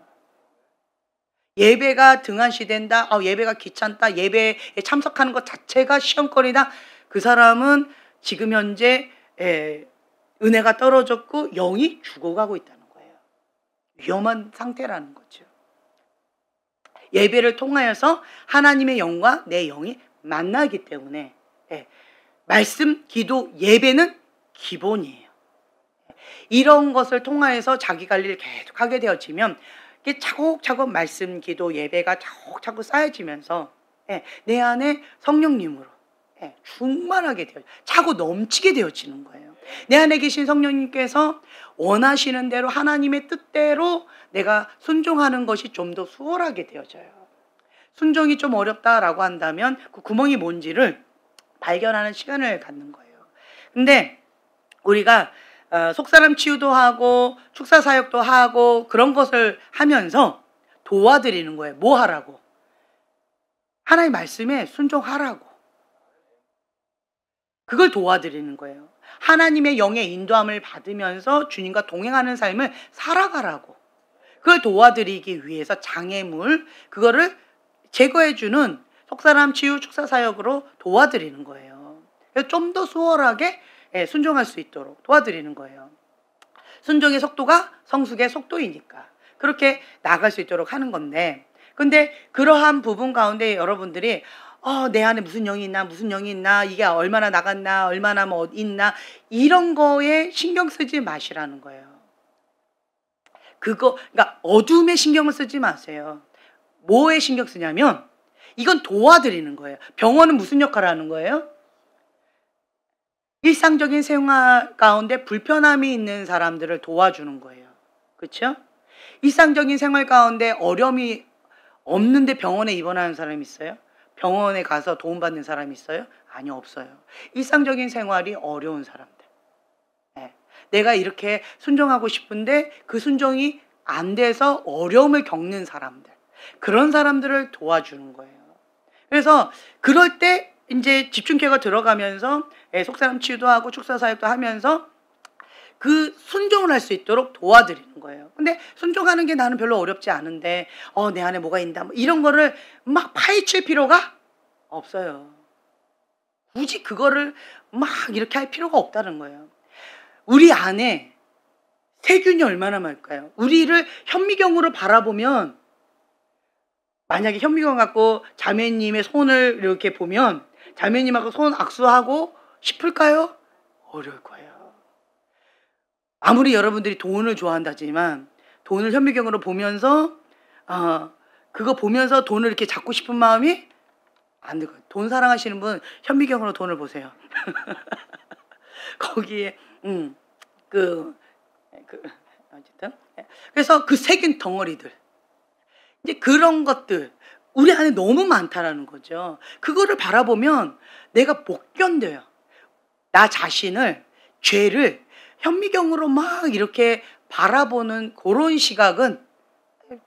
예배가 등한시된다, 예배가 귀찮다, 예배에 참석하는 것 자체가 시험거리다. 그 사람은 지금 현재 은혜가 떨어졌고 영이 죽어가고 있다는 거예요. 위험한 상태라는 거죠. 예배를 통하여서 하나님의 영과 내 영이 만나기 때문에 말씀, 기도, 예배는 기본이에요. 이런 것을 통하여서 자기 관리를 계속 하게 되어지면 이게 차곡차곡 말씀, 기도, 예배가 차곡차곡 쌓여지면서 내 안에 성령님으로 충만하게 되어 차고 넘치게 되어지는 거예요. 내 안에 계신 성령님께서 원하시는 대로 하나님의 뜻대로 내가 순종하는 것이 좀 더 수월하게 되어져요. 순종이 좀 어렵다라고 한다면 그 구멍이 뭔지를 발견하는 시간을 갖는 거예요. 근데 우리가 속사람 치유도 하고 축사사역도 하고 그런 것을 하면서 도와드리는 거예요. 뭐 하라고? 하나님 말씀에 순종하라고. 그걸 도와드리는 거예요. 하나님의 영의 인도함을 받으면서 주님과 동행하는 삶을 살아가라고. 그걸 도와드리기 위해서 장애물, 그거를 제거해주는 속사람 치유 축사사역으로 도와드리는 거예요. 그래서 좀 더 수월하게 순종할 수 있도록 도와드리는 거예요. 순종의 속도가 성숙의 속도이니까 그렇게 나아갈 수 있도록 하는 건데, 근데 그러한 부분 가운데 여러분들이 내 안에 무슨 영이 있나, 이게 얼마나 나갔나, 얼마나 뭐 있나, 이런 거에 신경 쓰지 마시라는 거예요. 그러니까 어둠에 신경을 쓰지 마세요. 뭐에 신경 쓰냐면 이건 도와드리는 거예요. 병원은 무슨 역할을 하는 거예요? 일상적인 생활 가운데 불편함이 있는 사람들을 도와주는 거예요. 그렇죠? 일상적인 생활 가운데 어려움이 없는데 병원에 입원하는 사람이 있어요? 병원에 가서 도움받는 사람이 있어요? 아니요, 없어요. 일상적인 생활이 어려운 사람들. 내가 이렇게 순종하고 싶은데 그 순종이 안 돼서 어려움을 겪는 사람들. 그런 사람들을 도와주는 거예요. 그래서 그럴 때 이제 집중케어가 들어가면서 속사람 치유도 하고 축사사역도 하면서 그 순종을 할 수 있도록 도와드리는 거예요. 근데 순종하는 게 나는 별로 어렵지 않은데 내 안에 뭐가 있나, 뭐 이런 거를 막 파헤칠 필요가 없어요. 굳이 그거를 막 이렇게 할 필요가 없다는 거예요. 우리 안에 세균이 얼마나 많을까요? 우리를 현미경으로 바라보면, 만약에 현미경 갖고 자매님의 손을 이렇게 보면 자매님하고 손 악수하고 싶을까요? 어려울 거예요. 아무리 여러분들이 돈을 좋아한다지만 돈을 현미경으로 보면서 그거 보면서 돈을 이렇게 잡고 싶은 마음이 안 들 거예요. 돈 사랑하시는 분 현미경으로 돈을 보세요. 거기에 어쨌든 그래서 그 세균 덩어리들, 이제 그런 것들 우리 안에 너무 많다라는 거죠. 그거를 바라보면 내가 못 견뎌요. 나 자신을, 죄를 현미경으로 막 이렇게 바라보는 그런 시각은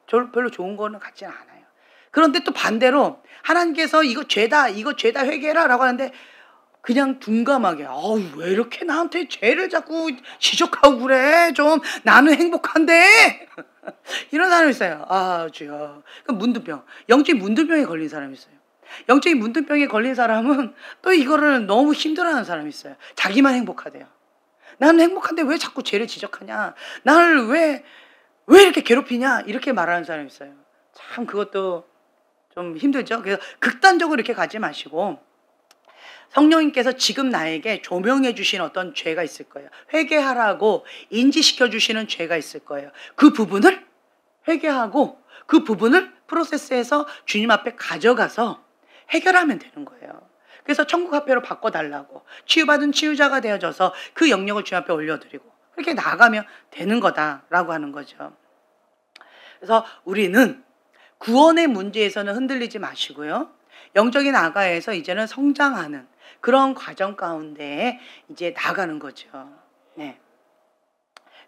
별로 좋은 거는 같지는 않아요. 그런데 또 반대로 하나님께서 이거 죄다 회개해라 라고 하는데 그냥 둔감하게 왜 이렇게 나한테 죄를 자꾸 지적하고 그래, 좀 나는 행복한데 이런 사람이 있어요. 주여. 그 문둥병, 영적인 문둥병에 걸린 사람이 있어요. 영적인 문둥병에 걸린 사람은 또 이거를 너무 힘들어하는 사람이 있어요. 자기만 행복하대요. 나는 행복한데 왜 자꾸 죄를 지적하냐, 나를 왜 이렇게 괴롭히냐, 이렇게 말하는 사람이 있어요. 참 그것도 좀 힘들죠. 그래서 극단적으로 이렇게 가지 마시고 성령님께서 지금 나에게 조명해 주신 어떤 죄가 있을 거예요. 회개하라고 인지시켜 주시는 죄가 있을 거예요. 그 부분을 회개하고 그 부분을 프로세스에서 주님 앞에 가져가서 해결하면 되는 거예요. 그래서 천국 화폐로 바꿔달라고, 치유받은 치유자가 되어져서 그 영역을 주님 앞에 올려드리고 그렇게 나아가면 되는 거다라고 하는 거죠. 그래서 우리는 구원의 문제에서는 흔들리지 마시고요. 영적인 아가에서 이제는 성장하는 그런 과정 가운데 이제 나가는 거죠. 네.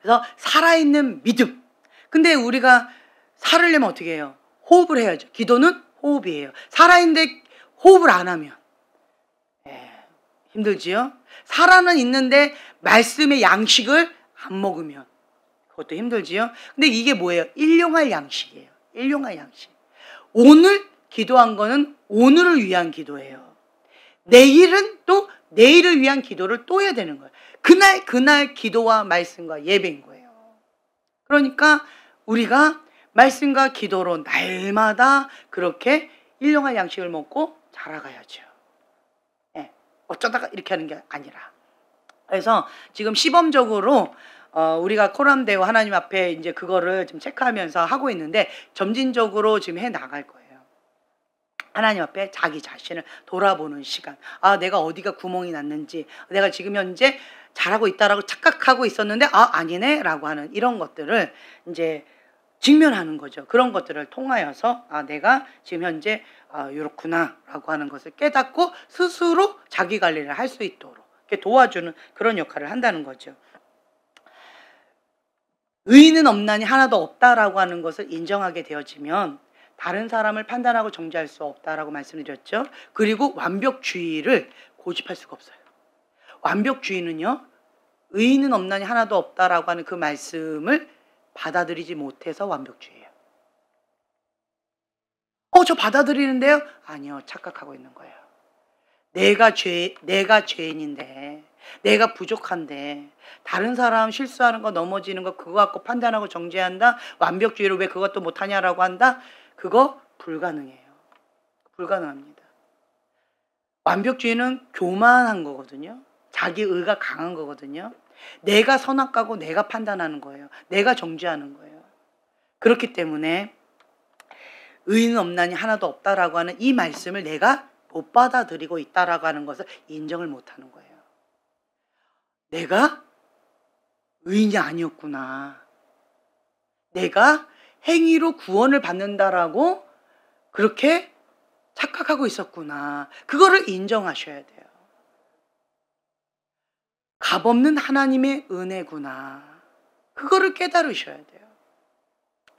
그래서 살아있는 믿음. 근데 우리가 살으려면 어떻게 해요? 호흡을 해야죠. 기도는 호흡이에요. 살아있는데 호흡을 안 하면 힘들지요? 살아는 있는데 말씀의 양식을 안 먹으면 그것도 힘들지요? 근데 이게 뭐예요? 일용할 양식이에요. 일용할 양식. 오늘 기도한 거는 오늘을 위한 기도예요. 내일은 또 내일을 위한 기도를 또 해야 되는 거예요. 그날 기도와 말씀과 예배인 거예요. 그러니까 우리가 말씀과 기도로 날마다 그렇게 일용할 양식을 먹고 자라가야죠. 네. 어쩌다가 이렇게 하는 게 아니라. 그래서 지금 시범적으로 우리가 코람데오 하나님 앞에 이제 그거를 좀 체크하면서 하고 있는데 점진적으로 지금 해 나갈 거예요. 하나님 앞에 자기 자신을 돌아보는 시간. 아, 내가 어디가 구멍이 났는지, 내가 지금 현재 잘하고 있다라고 착각하고 있었는데 아니네 라고 하는 이런 것들을 이제 직면하는 거죠. 그런 것들을 통하여서 내가 지금 현재 이렇구나 라고 하는 것을 깨닫고 스스로 자기 관리를 할 수 있도록 이렇게 도와주는 그런 역할을 한다는 거죠. 의인은 없나니 하나도 없다라고 하는 것을 인정하게 되어지면 다른 사람을 판단하고 정죄할 수 없다라고 말씀드렸죠. 그리고 완벽주의를 고집할 수가 없어요. 완벽주의는요, 의인은 없나니 하나도 없다라고 하는 그 말씀을 받아들이지 못해서 완벽주의예요. 저 받아들이는데요? 아니요, 착각하고 있는 거예요. 내가 죄인인데, 내가 부족한데, 다른 사람 실수하는 거, 넘어지는 거, 그거 갖고 판단하고 정죄한다? 완벽주의로 왜 그것도 못하냐라고 한다? 그거 불가능해요. 불가능합니다. 완벽주의는 교만한 거거든요. 자기 의가 강한 거거든요. 내가 선악과고 내가 판단하는 거예요. 내가 정죄하는 거예요. 그렇기 때문에 의인은 없나니 하나도 없다라고 하는 이 말씀을 내가 못 받아들이고 있다라고 하는 것을 인정을 못하는 거예요. 내가 의인이 아니었구나. 내가 행위로 구원을 받는다라고 그렇게 착각하고 있었구나. 그거를 인정하셔야 돼요. 값없는 하나님의 은혜구나. 그거를 깨달으셔야 돼요.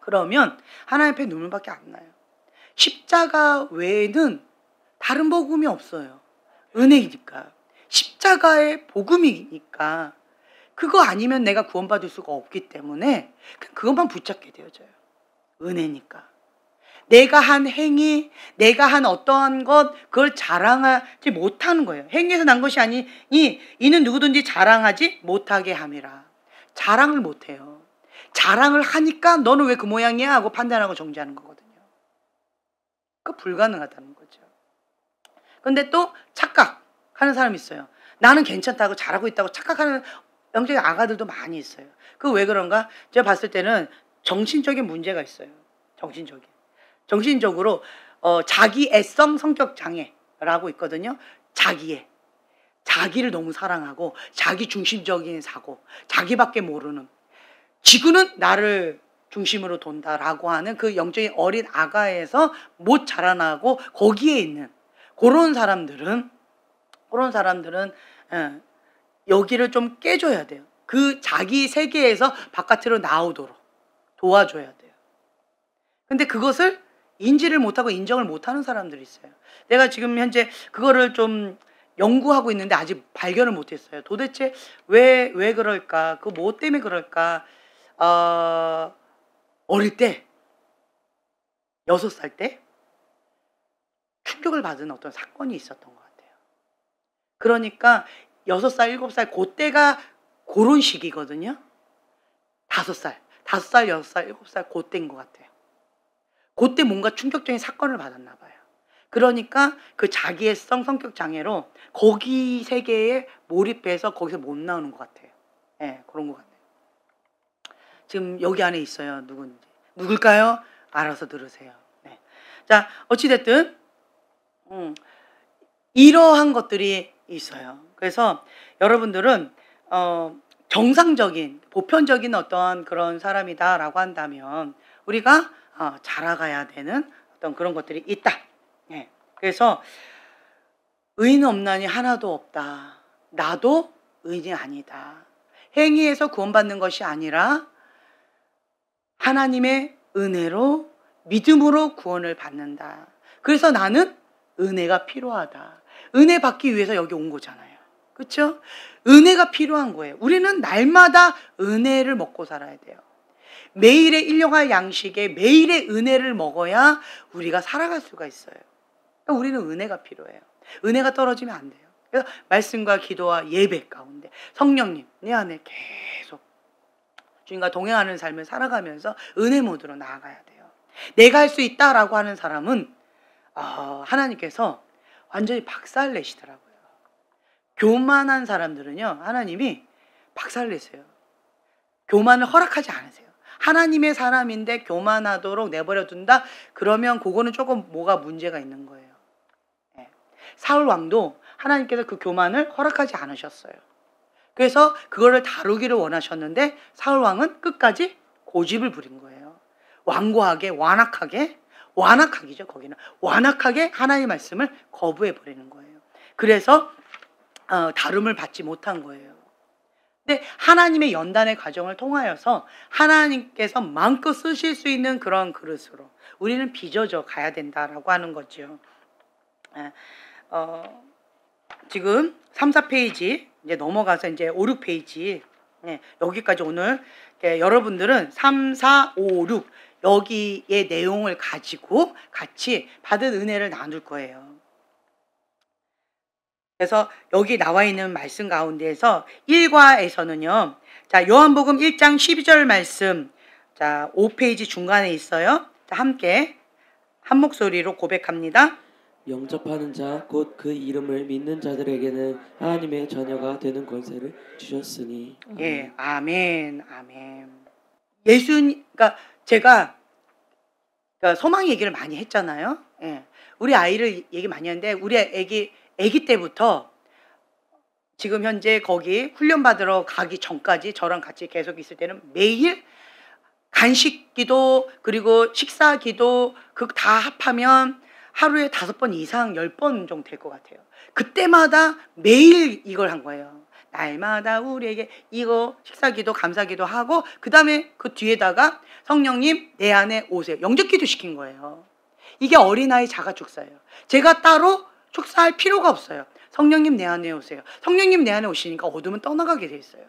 그러면 하나님 앞에 눈물밖에 안 나요. 십자가 외에는 다른 복음이 없어요. 은혜이니까. 십자가의 복음이니까. 그거 아니면 내가 구원받을 수가 없기 때문에 그것만 붙잡게 되어져요. 은혜니까. 내가 한 행위, 내가 한 어떠한 것, 그걸 자랑하지 못하는 거예요. 행위에서 난 것이 아니니 이는 누구든지 자랑하지 못하게 함이라. 자랑을 못해요. 자랑을 하니까 너는 왜 그 모양이야? 하고 판단하고 정죄하는 거거든요. 그거 불가능하다는 거죠. 근데 또 착각하는 사람이 있어요. 나는 괜찮다고 잘하고 있다고 착각하는 영적인 아가들도 많이 있어요. 그거 왜 그런가? 제가 봤을 때는 정신적인 문제가 있어요. 정신적으로 자기 애성 성격 장애라고 있거든요. 자기를 너무 사랑하고 자기 중심적인 사고, 자기밖에 모르는, 지구는 나를 중심으로 돈다라고 하는 그 영적인 어린 아가에서 못 자라나고 거기에 있는 그런 사람들은 여기를 좀 깨줘야 돼요. 그 자기 세계에서 바깥으로 나오도록 도와줘야 돼요. 근데 그것을 인지를 못하고 인정을 못하는 사람들이 있어요. 내가 지금 현재 그거를 좀 연구하고 있는데 아직 발견을 못했어요. 도대체 왜 그럴까? 그 뭐 때문에 그럴까? 어릴 때 6살 때 충격을 받은 어떤 사건이 있었던 것 같아요. 그러니까 6살, 7살 그때가 그런 시기거든요. 5살, 6살, 7살 그때인 것 같아요. 그때 뭔가 충격적인 사건을 받았나 봐요. 그러니까 그 자기애성 성격 장애로 거기 세계에 몰입해서 거기서 못 나오는 것 같아요. 예, 그런 것 같아요. 지금 여기 안에 있어요. 누군지. 누굴까요? 알아서 들으세요. 네. 자, 어찌됐든 이러한 것들이 있어요. 그래서 여러분들은 정상적인 보편적인 어떤 그런 사람이다라고 한다면 우리가 자라가야 되는 어떤 그런 것들이 있다. 예. 그래서 의인 없나니 하나도 없다. 나도 의인이 아니다. 행위에서 구원받는 것이 아니라 하나님의 은혜로 믿음으로 구원을 받는다. 그래서 나는 은혜가 필요하다. 은혜 받기 위해서 여기 온 거잖아요. 그렇죠? 은혜가 필요한 거예요. 우리는 날마다 은혜를 먹고 살아야 돼요. 매일의 일용할 양식에 매일의 은혜를 먹어야 우리가 살아갈 수가 있어요. 그러니까 우리는 은혜가 필요해요. 은혜가 떨어지면 안 돼요. 그래서 말씀과 기도와 예배 가운데 성령님 내 안에 계속 주님과 동행하는 삶을 살아가면서 은혜 모드로 나아가야 돼요. 내가 할 수 있다라고 하는 사람은 하나님께서 완전히 박살내시더라고요. 교만한 사람들은요, 하나님이 박살내세요. 교만을 허락하지 않으세요. 하나님의 사람인데 교만하도록 내버려 둔다? 그러면 그거는 조금 뭐가 문제가 있는 거예요. 네. 사울 왕도 하나님께서 그 교만을 허락하지 않으셨어요. 그래서 그거를 다루기를 원하셨는데 사울 왕은 끝까지 고집을 부린 거예요. 완고하게, 완악하기죠, 거기는. 완악하게 하나님의 말씀을 거부해 버리는 거예요. 그래서 다름을 받지 못한 거예요. 근데 하나님의 연단의 과정을 통하여서 하나님께서 마음껏 쓰실 수 있는 그런 그릇으로 우리는 빚어져 가야 된다라고 하는 거죠. 지금 3, 4페이지 이제 넘어가서 이제 5, 6페이지 여기까지 오늘 여러분들은 3, 4, 5, 6 여기의 내용을 가지고 같이 받은 은혜를 나눌 거예요. 그래서 여기 나와 있는 말씀 가운데에서 1과에서는요. 자, 요한복음 1장 12절 말씀. 자, 5페이지 중간에 있어요. 자, 함께 한 목소리로 고백합니다. 영접하는 자 곧 그 이름을 믿는 자들에게는 하나님의 자녀가 되는 권세를 주셨으니. 예, 아멘. 아멘. 그러니까 제가 소망 얘기를 많이 했잖아요. 예. 우리 아이를 얘기 많이 하는데 우리 아기 때부터 지금 현재 거기 훈련 받으러 가기 전까지 저랑 같이 계속 있을 때는 매일 간식 기도 그리고 식사 기도 그 다 합하면 하루에 5번 이상 10번 정도 될 것 같아요. 그때마다 매일 이걸 한 거예요. 날마다 우리에게 이거 식사 기도 감사 기도 하고 그 다음에 그 뒤에다가 성령님 내 안에 오세요. 영접 기도 시킨 거예요. 이게 어린아이 자가 축사예요. 제가 따로 축사할 필요가 없어요. 성령님 내 안에 오세요. 성령님 내 안에 오시니까 어둠은 떠나가게 돼 있어요.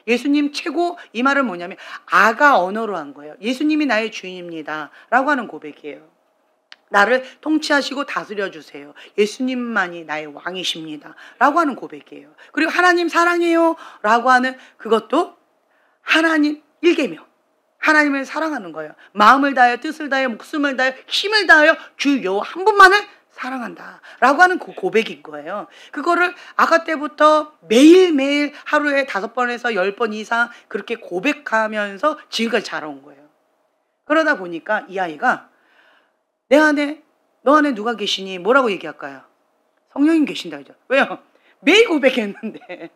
예수님 최고 이 말은 뭐냐면 아가 언어로 한 거예요. 예수님이 나의 주인입니다 라고 하는 고백이에요. 나를 통치하시고 다스려 주세요. 예수님만이 나의 왕이십니다 라고 하는 고백이에요. 그리고 하나님 사랑해요 라고 하는 그것도 하나님 1계명. 하나님을 사랑하는 거예요. 마음을 다하여 뜻을 다하여 목숨을 다하여 힘을 다하여 주 여호와 한 분만을 사랑한다 라고 하는 그 고백인 거예요. 그거를 아가 때부터 매일매일 하루에 5번에서 10번 이상 그렇게 고백하면서 지금까지 자라온 거예요. 그러다 보니까 이 아이가 내 안에 너 안에 누가 계시니 뭐라고 얘기할까요? 성령님 계신다 그죠? 왜요? 매일 고백했는데.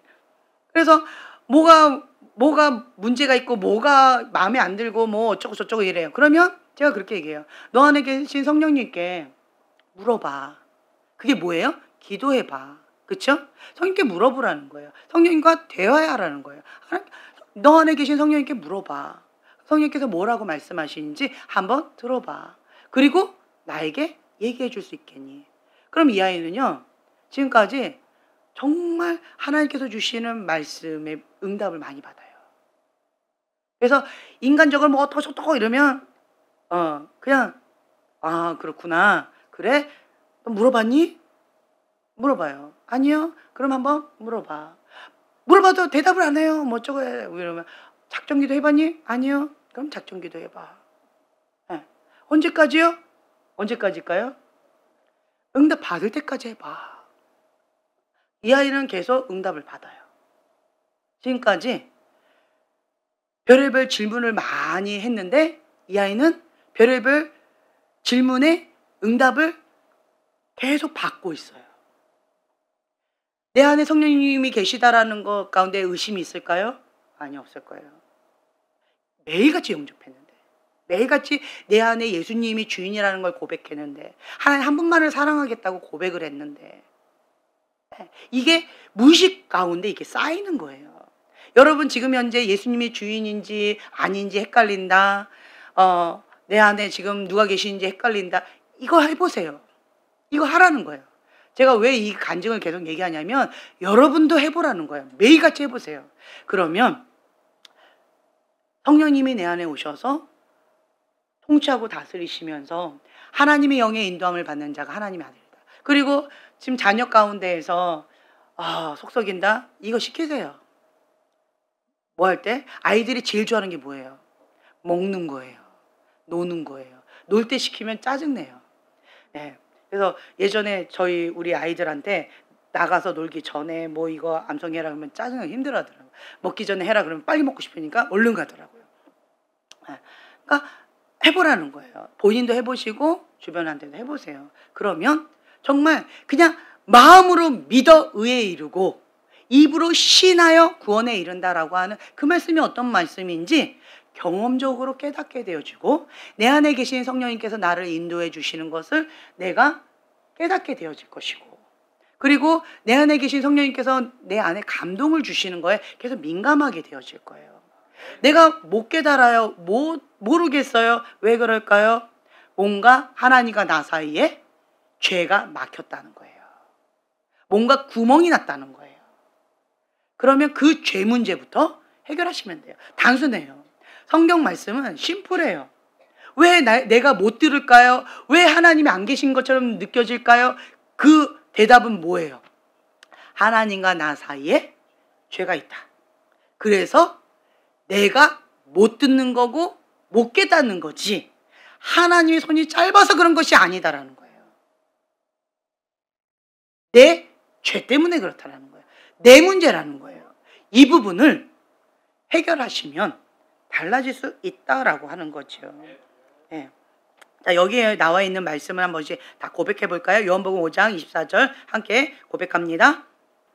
그래서 뭐가 문제가 있고 뭐가 마음에 안 들고 뭐 어쩌고 저쩌고 이래요. 그러면 제가 그렇게 얘기해요. 너 안에 계신 성령님께 물어봐. 그게 뭐예요? 기도해봐. 그렇죠? 성령님께 물어보라는 거예요. 성령님과 대화하라는 거예요. 너 안에 계신 성령님께 물어봐. 성령님께서 뭐라고 말씀하시는지 한번 들어봐. 그리고 나에게 얘기해 줄 수 있겠니? 그럼 이 아이는요. 지금까지 정말 하나님께서 주시는 말씀에 응답을 많이 받아요. 그래서 인간적으로 뭐 어떡하고 저떡하고 이러면 그냥 그렇구나. 그래? 너 물어봤니? 물어봐요. 아니요. 그럼 한번 물어봐. 물어봐도 대답을 안 해요. 뭐 어쩌고 해. 이러면 작정기도 해봤니? 아니요. 그럼 작정기도 해봐. 네. 언제까지요? 언제까지일까요? 응답 받을 때까지 해봐. 이 아이는 계속 응답을 받아요. 지금까지 별의별 질문을 많이 했는데 이 아이는 별의별 질문에 응답을 계속 받고 있어요. 내 안에 성령님이 계시다라는 것 가운데 의심이 있을까요? 아니, 없을 거예요. 매일같이 영접했는데, 매일같이 내 안에 예수님이 주인이라는 걸 고백했는데, 하나님 한 분만을 사랑하겠다고 고백을 했는데, 이게 무의식 가운데 이게 쌓이는 거예요. 여러분 지금 현재 예수님이 주인인지 아닌지 헷갈린다. 내 안에 지금 누가 계시는지 헷갈린다. 이거 해보세요. 이거 하라는 거예요. 제가 왜 이 간증을 계속 얘기하냐면 여러분도 해보라는 거예요. 매일같이 해보세요. 그러면 성령님이 내 안에 오셔서 통치하고 다스리시면서 하나님의 영의 인도함을 받는 자가 하나님의 아들이다. 그리고 지금 자녀 가운데에서 속썩인다? 이거 시키세요. 뭐 할 때? 아이들이 제일 좋아하는 게 뭐예요? 먹는 거예요. 노는 거예요. 놀 때 시키면 짜증내요. 네. 그래서 예전에 우리 아이들한테 나가서 놀기 전에 뭐 이거 암송해라 그러면 짜증나게 힘들어 하더라고요. 먹기 전에 해라 그러면 빨리 먹고 싶으니까 얼른 가더라고요. 그러니까 해보라는 거예요. 본인도 해보시고 주변한테도 해보세요. 그러면 정말 그냥 마음으로 믿어 의에 이르고 입으로 신하여 구원에 이른다라고 하는 그 말씀이 어떤 말씀인지 경험적으로 깨닫게 되어지고 내 안에 계신 성령님께서 나를 인도해 주시는 것을 내가 깨닫게 되어질 것이고, 그리고 내 안에 계신 성령님께서 내 안에 감동을 주시는 거에 계속 민감하게 되어질 거예요. 내가 못 깨달아요. 모르겠어요. 왜 그럴까요? 뭔가 하나님과 나 사이에 죄가 막혔다는 거예요. 뭔가 구멍이 났다는 거예요. 그러면 그 죄 문제부터 해결하시면 돼요. 단순해요. 성경 말씀은 심플해요. 왜 내가 못 들을까요? 왜 하나님이 안 계신 것처럼 느껴질까요? 그 대답은 뭐예요? 하나님과 나 사이에 죄가 있다. 그래서 내가 못 듣는 거고 못 깨닫는 거지 하나님의 손이 짧아서 그런 것이 아니다라는 거예요. 내 죄 때문에 그렇다라는 거예요. 내 문제라는 거예요. 이 부분을 해결하시면 달라질 수 있다라고 하는 거죠. 네. 자, 여기에 나와 있는 말씀을 한 번씩 다 고백해 볼까요? 요한복음 5장 24절 함께 고백합니다.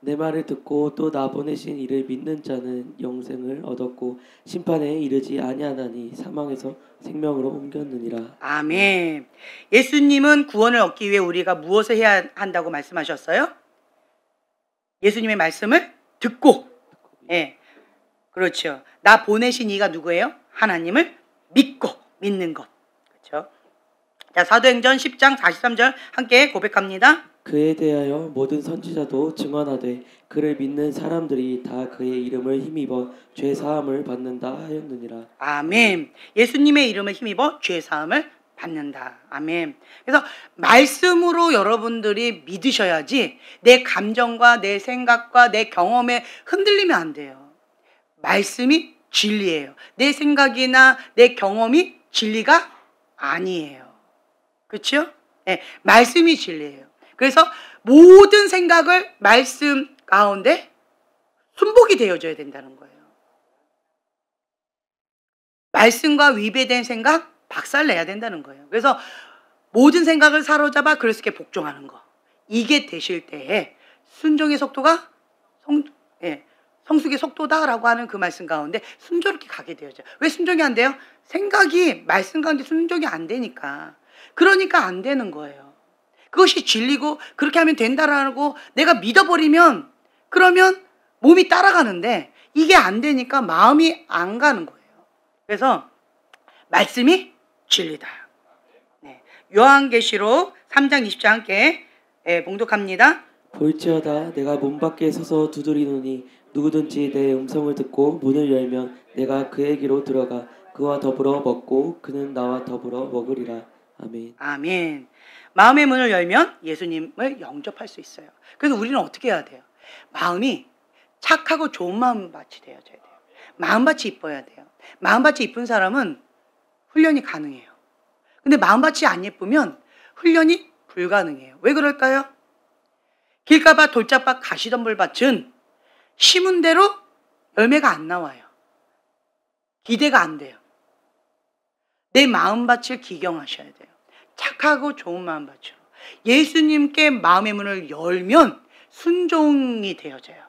내 말을 듣고 또 나 보내신 이를 믿는 자는 영생을 얻었고 심판에 이르지 아니하나니 사망에서 생명으로 옮겼느니라. 아멘. 예수님은 구원을 얻기 위해 우리가 무엇을 해야 한다고 말씀하셨어요? 예수님의 말씀을 듣고, 예, 그렇죠. 나 보내신 이가 누구예요? 하나님을 믿는 것. 그렇죠. 자, 사도행전 10장 43절 함께 고백합니다. 그에 대하여 모든 선지자도 증언하되 그를 믿는 사람들이 다 그의 이름을 힘입어 죄 사함을 받는다 하였느니라. 아멘. 예수님의 이름을 힘입어 죄 사함을 받는다. 아멘. 그래서 말씀으로 여러분들이 믿으셔야지 내 감정과 내 생각과 내 경험에 흔들리면 안 돼요. 말씀이 진리예요. 내 생각이나 내 경험이 진리가 아니에요. 그렇죠? 네, 말씀이 진리예요. 그래서 모든 생각을 말씀 가운데 순복이 되어줘야 된다는 거예요. 말씀과 위배된 생각 박살내야 된다는 거예요. 그래서 모든 생각을 사로잡아 그리스도께 복종하는 거. 이게 되실 때에 순종의 속도가 성숙의 속도다라고 하는 그 말씀 가운데 순조롭게 가게 되어져요. 왜 순종이 안 돼요? 생각이 말씀 가운데 순종이 안 되니까. 그러니까 안 되는 거예요. 그것이 진리고 그렇게 하면 된다라고 내가 믿어버리면 그러면 몸이 따라가는데 이게 안 되니까 마음이 안 가는 거예요. 그래서 말씀이 진리다. 네. 요한계시록 3장 20절 함께 봉독합니다. 볼지어다 내가 문 밖에 서서 두드리노니 누구든지 내 음성을 듣고 문을 열면 내가 그에게로 들어가 그와 더불어 먹고 그는 나와 더불어 먹으리라. 아멘. 아멘. 마음의 문을 열면 예수님을 영접할 수 있어요. 그래서 우리는 어떻게 해야 돼요? 마음이 착하고 좋은 마음밭이 되어져야 돼요. 마음밭이 이뻐야 돼요. 마음밭이 이쁜 사람은 훈련이 가능해요. 근데 마음밭이 안 예쁘면 훈련이 불가능해요. 왜 그럴까요? 길가밭, 돌짝밭, 가시덤불밭은 심은 대로 열매가 안 나와요. 기대가 안 돼요. 내 마음밭을 기경하셔야 돼요. 착하고 좋은 마음밭으로. 예수님께 마음의 문을 열면 순종이 되어져요.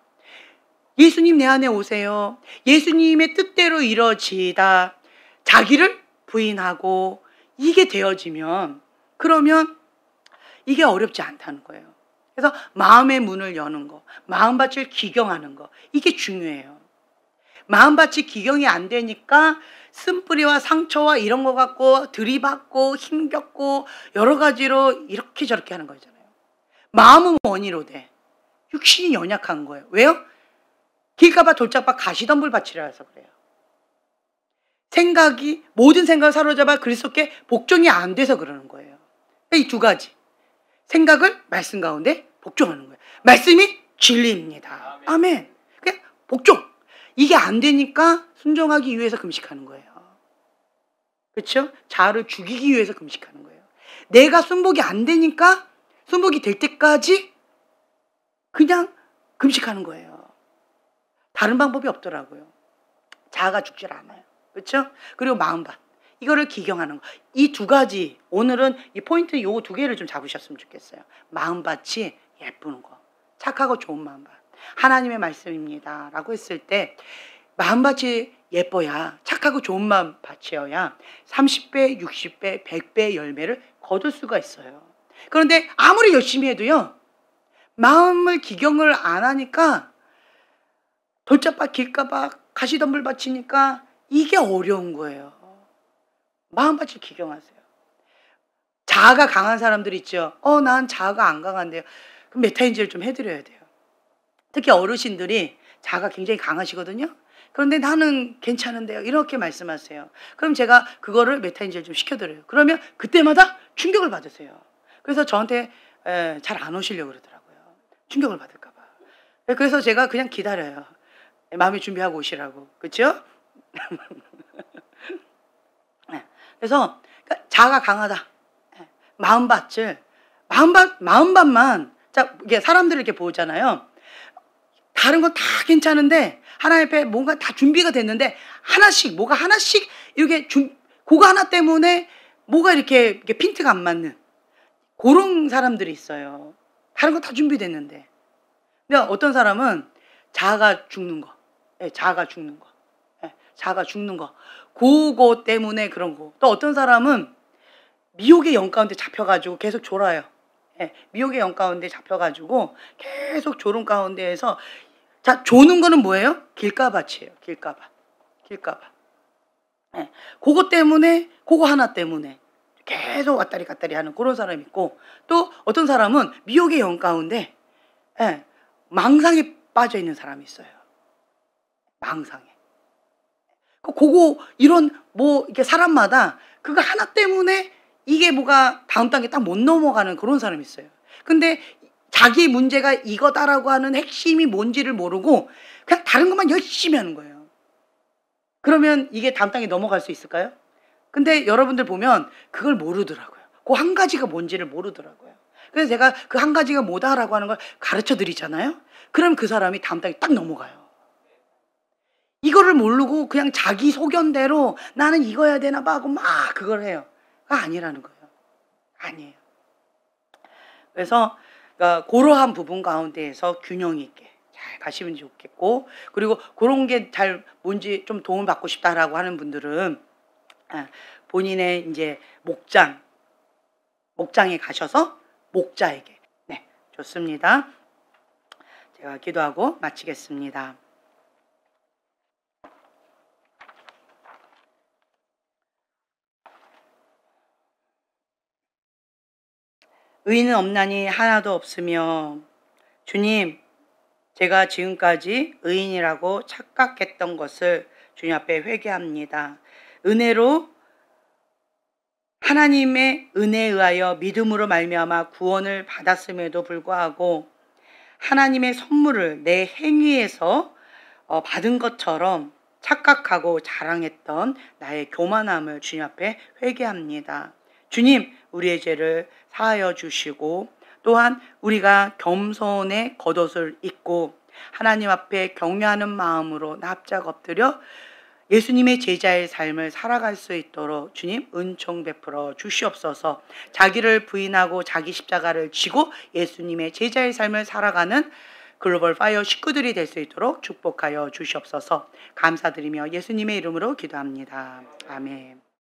예수님 내 안에 오세요. 예수님의 뜻대로 이루어지다. 자기를 부인하고 이게 되어지면 그러면 이게 어렵지 않다는 거예요. 그래서 마음의 문을 여는 거, 마음밭을 기경하는 거, 이게 중요해요. 마음밭이 기경이 안 되니까 쓴뿌리와 상처와 이런 거 갖고 들이받고 힘겹고 여러 가지로 이렇게 저렇게 하는 거잖아요. 마음은 원이로 돼. 육신이 연약한 거예요. 왜요? 길가밭, 돌짝밭, 가시덤불밭이라서 그래요. 생각이, 모든 생각을 사로잡아 그리스도께 복종이 안 돼서 그러는 거예요. 이 두 가지. 생각을 말씀 가운데 복종하는 거예요. 말씀이 진리입니다. 아멘. 그냥 복종. 이게 안 되니까 순종하기 위해서 금식하는 거예요. 그렇죠? 자아를 죽이기 위해서 금식하는 거예요. 내가 순복이 안 되니까 순복이 될 때까지 그냥 금식하는 거예요. 다른 방법이 없더라고요. 자아가 죽질 않아요. 그렇죠? 그리고 마음밭. 이거를 기경하는 거. 이 두 가지, 오늘은 이 포인트 요거 두 개를 좀 잡으셨으면 좋겠어요. 마음밭이 예쁘는 거. 착하고 좋은 마음밭. 하나님의 말씀입니다. 라고 했을 때 마음밭이 예뻐야, 착하고 좋은 마음밭이어야 30배, 60배, 100배 열매를 거둘 수가 있어요. 그런데 아무리 열심히 해도요, 마음을 기경을 안 하니까 돌짝밭, 길가밭, 가시덤불밭이니까 이게 어려운 거예요. 마음밭을 기경하세요. 자아가 강한 사람들 있죠. 난 자아가 안 강한데요. 그럼 메타인지를 좀 해드려야 돼요. 특히 어르신들이 자아가 굉장히 강하시거든요. 그런데 나는 괜찮은데요. 이렇게 말씀하세요. 그럼 제가 그거를 메타인지를 좀 시켜드려요. 그러면 그때마다 충격을 받으세요. 그래서 저한테 잘 안 오시려고 그러더라고요. 충격을 받을까 봐. 그래서 제가 그냥 기다려요. 마음의 준비하고 오시라고. 그렇죠? 그래서 자아가 강하다. 마음밭만, 자, 이게 사람들을 이렇게 보잖아요. 다른 건 다 괜찮은데 하나님 앞에 뭔가 다 준비가 됐는데 뭐가 하나씩 이렇게 그거 하나 때문에 뭐가 이렇게 핀트가 안 맞는 그런 사람들이 있어요. 다른 거 다 준비됐는데. 근데 어떤 사람은 자아가 죽는 거. 자아가 죽는 거. 자아가 죽는 거. 그거 때문에 그런 거. 또 어떤 사람은 미혹의 영 가운데 잡혀가지고 계속 졸아요. 미혹의 영 가운데 잡혀가지고 계속 졸음 가운데에서, 자, 조는 거는 뭐예요? 길가밭이에요. 길가밭. 그거 때문에, 그거 하나 때문에 계속 왔다리 갔다리 하는 그런 사람이 있고, 또 어떤 사람은 미혹의 영 가운데 망상에 빠져 있는 사람이 있어요. 망상에. 그거 이런 이게 사람마다 그거 하나 때문에 이게 뭐가 다음 단계 딱 못 넘어가는 그런 사람이 있어요. 근데 자기 문제가 이거다라고 하는 핵심이 뭔지를 모르고 그냥 다른 것만 열심히 하는 거예요. 그러면 이게 다음 단계 넘어갈 수 있을까요? 근데 여러분들 보면 그걸 모르더라고요. 그 한 가지가 뭔지를 모르더라고요. 그래서 제가 그 한 가지가 뭐다라고 하는 걸 가르쳐 드리잖아요. 그럼 그 사람이 다음 단계 딱 넘어가요. 이거를 모르고 그냥 자기 소견대로 나는 이거야 되나 봐 하고 막 그걸 해요. 그거 아니라는 거예요. 아니에요. 그래서 그러한 부분 가운데에서 균형 있게 잘 가시면 좋겠고, 그리고 그런 게 잘 뭔지 좀 도움을 받고 싶다라고 하는 분들은 본인의 이제 목장에 가셔서 목자에게. 네, 좋습니다. 제가 기도하고 마치겠습니다. 의인은 없나니 하나도 없으며, 주님, 제가 지금까지 의인이라고 착각했던 것을 주님 앞에 회개합니다. 은혜로, 하나님의 은혜에 의하여 믿음으로 말미암아 구원을 받았음에도 불구하고 하나님의 선물을 내 행위에서 받은 것처럼 착각하고 자랑했던 나의 교만함을 주님 앞에 회개합니다. 주님, 우리의 죄를 사하여 주시고 또한 우리가 겸손의 겉옷을 입고 하나님 앞에 경외하는 마음으로 납작 엎드려 예수님의 제자의 삶을 살아갈 수 있도록 주님 은총 베풀어 주시옵소서. 자기를 부인하고 자기 십자가를 지고 예수님의 제자의 삶을 살아가는 글로벌 파이어 식구들이 될 수 있도록 축복하여 주시옵소서. 감사드리며 예수님의 이름으로 기도합니다. 아멘.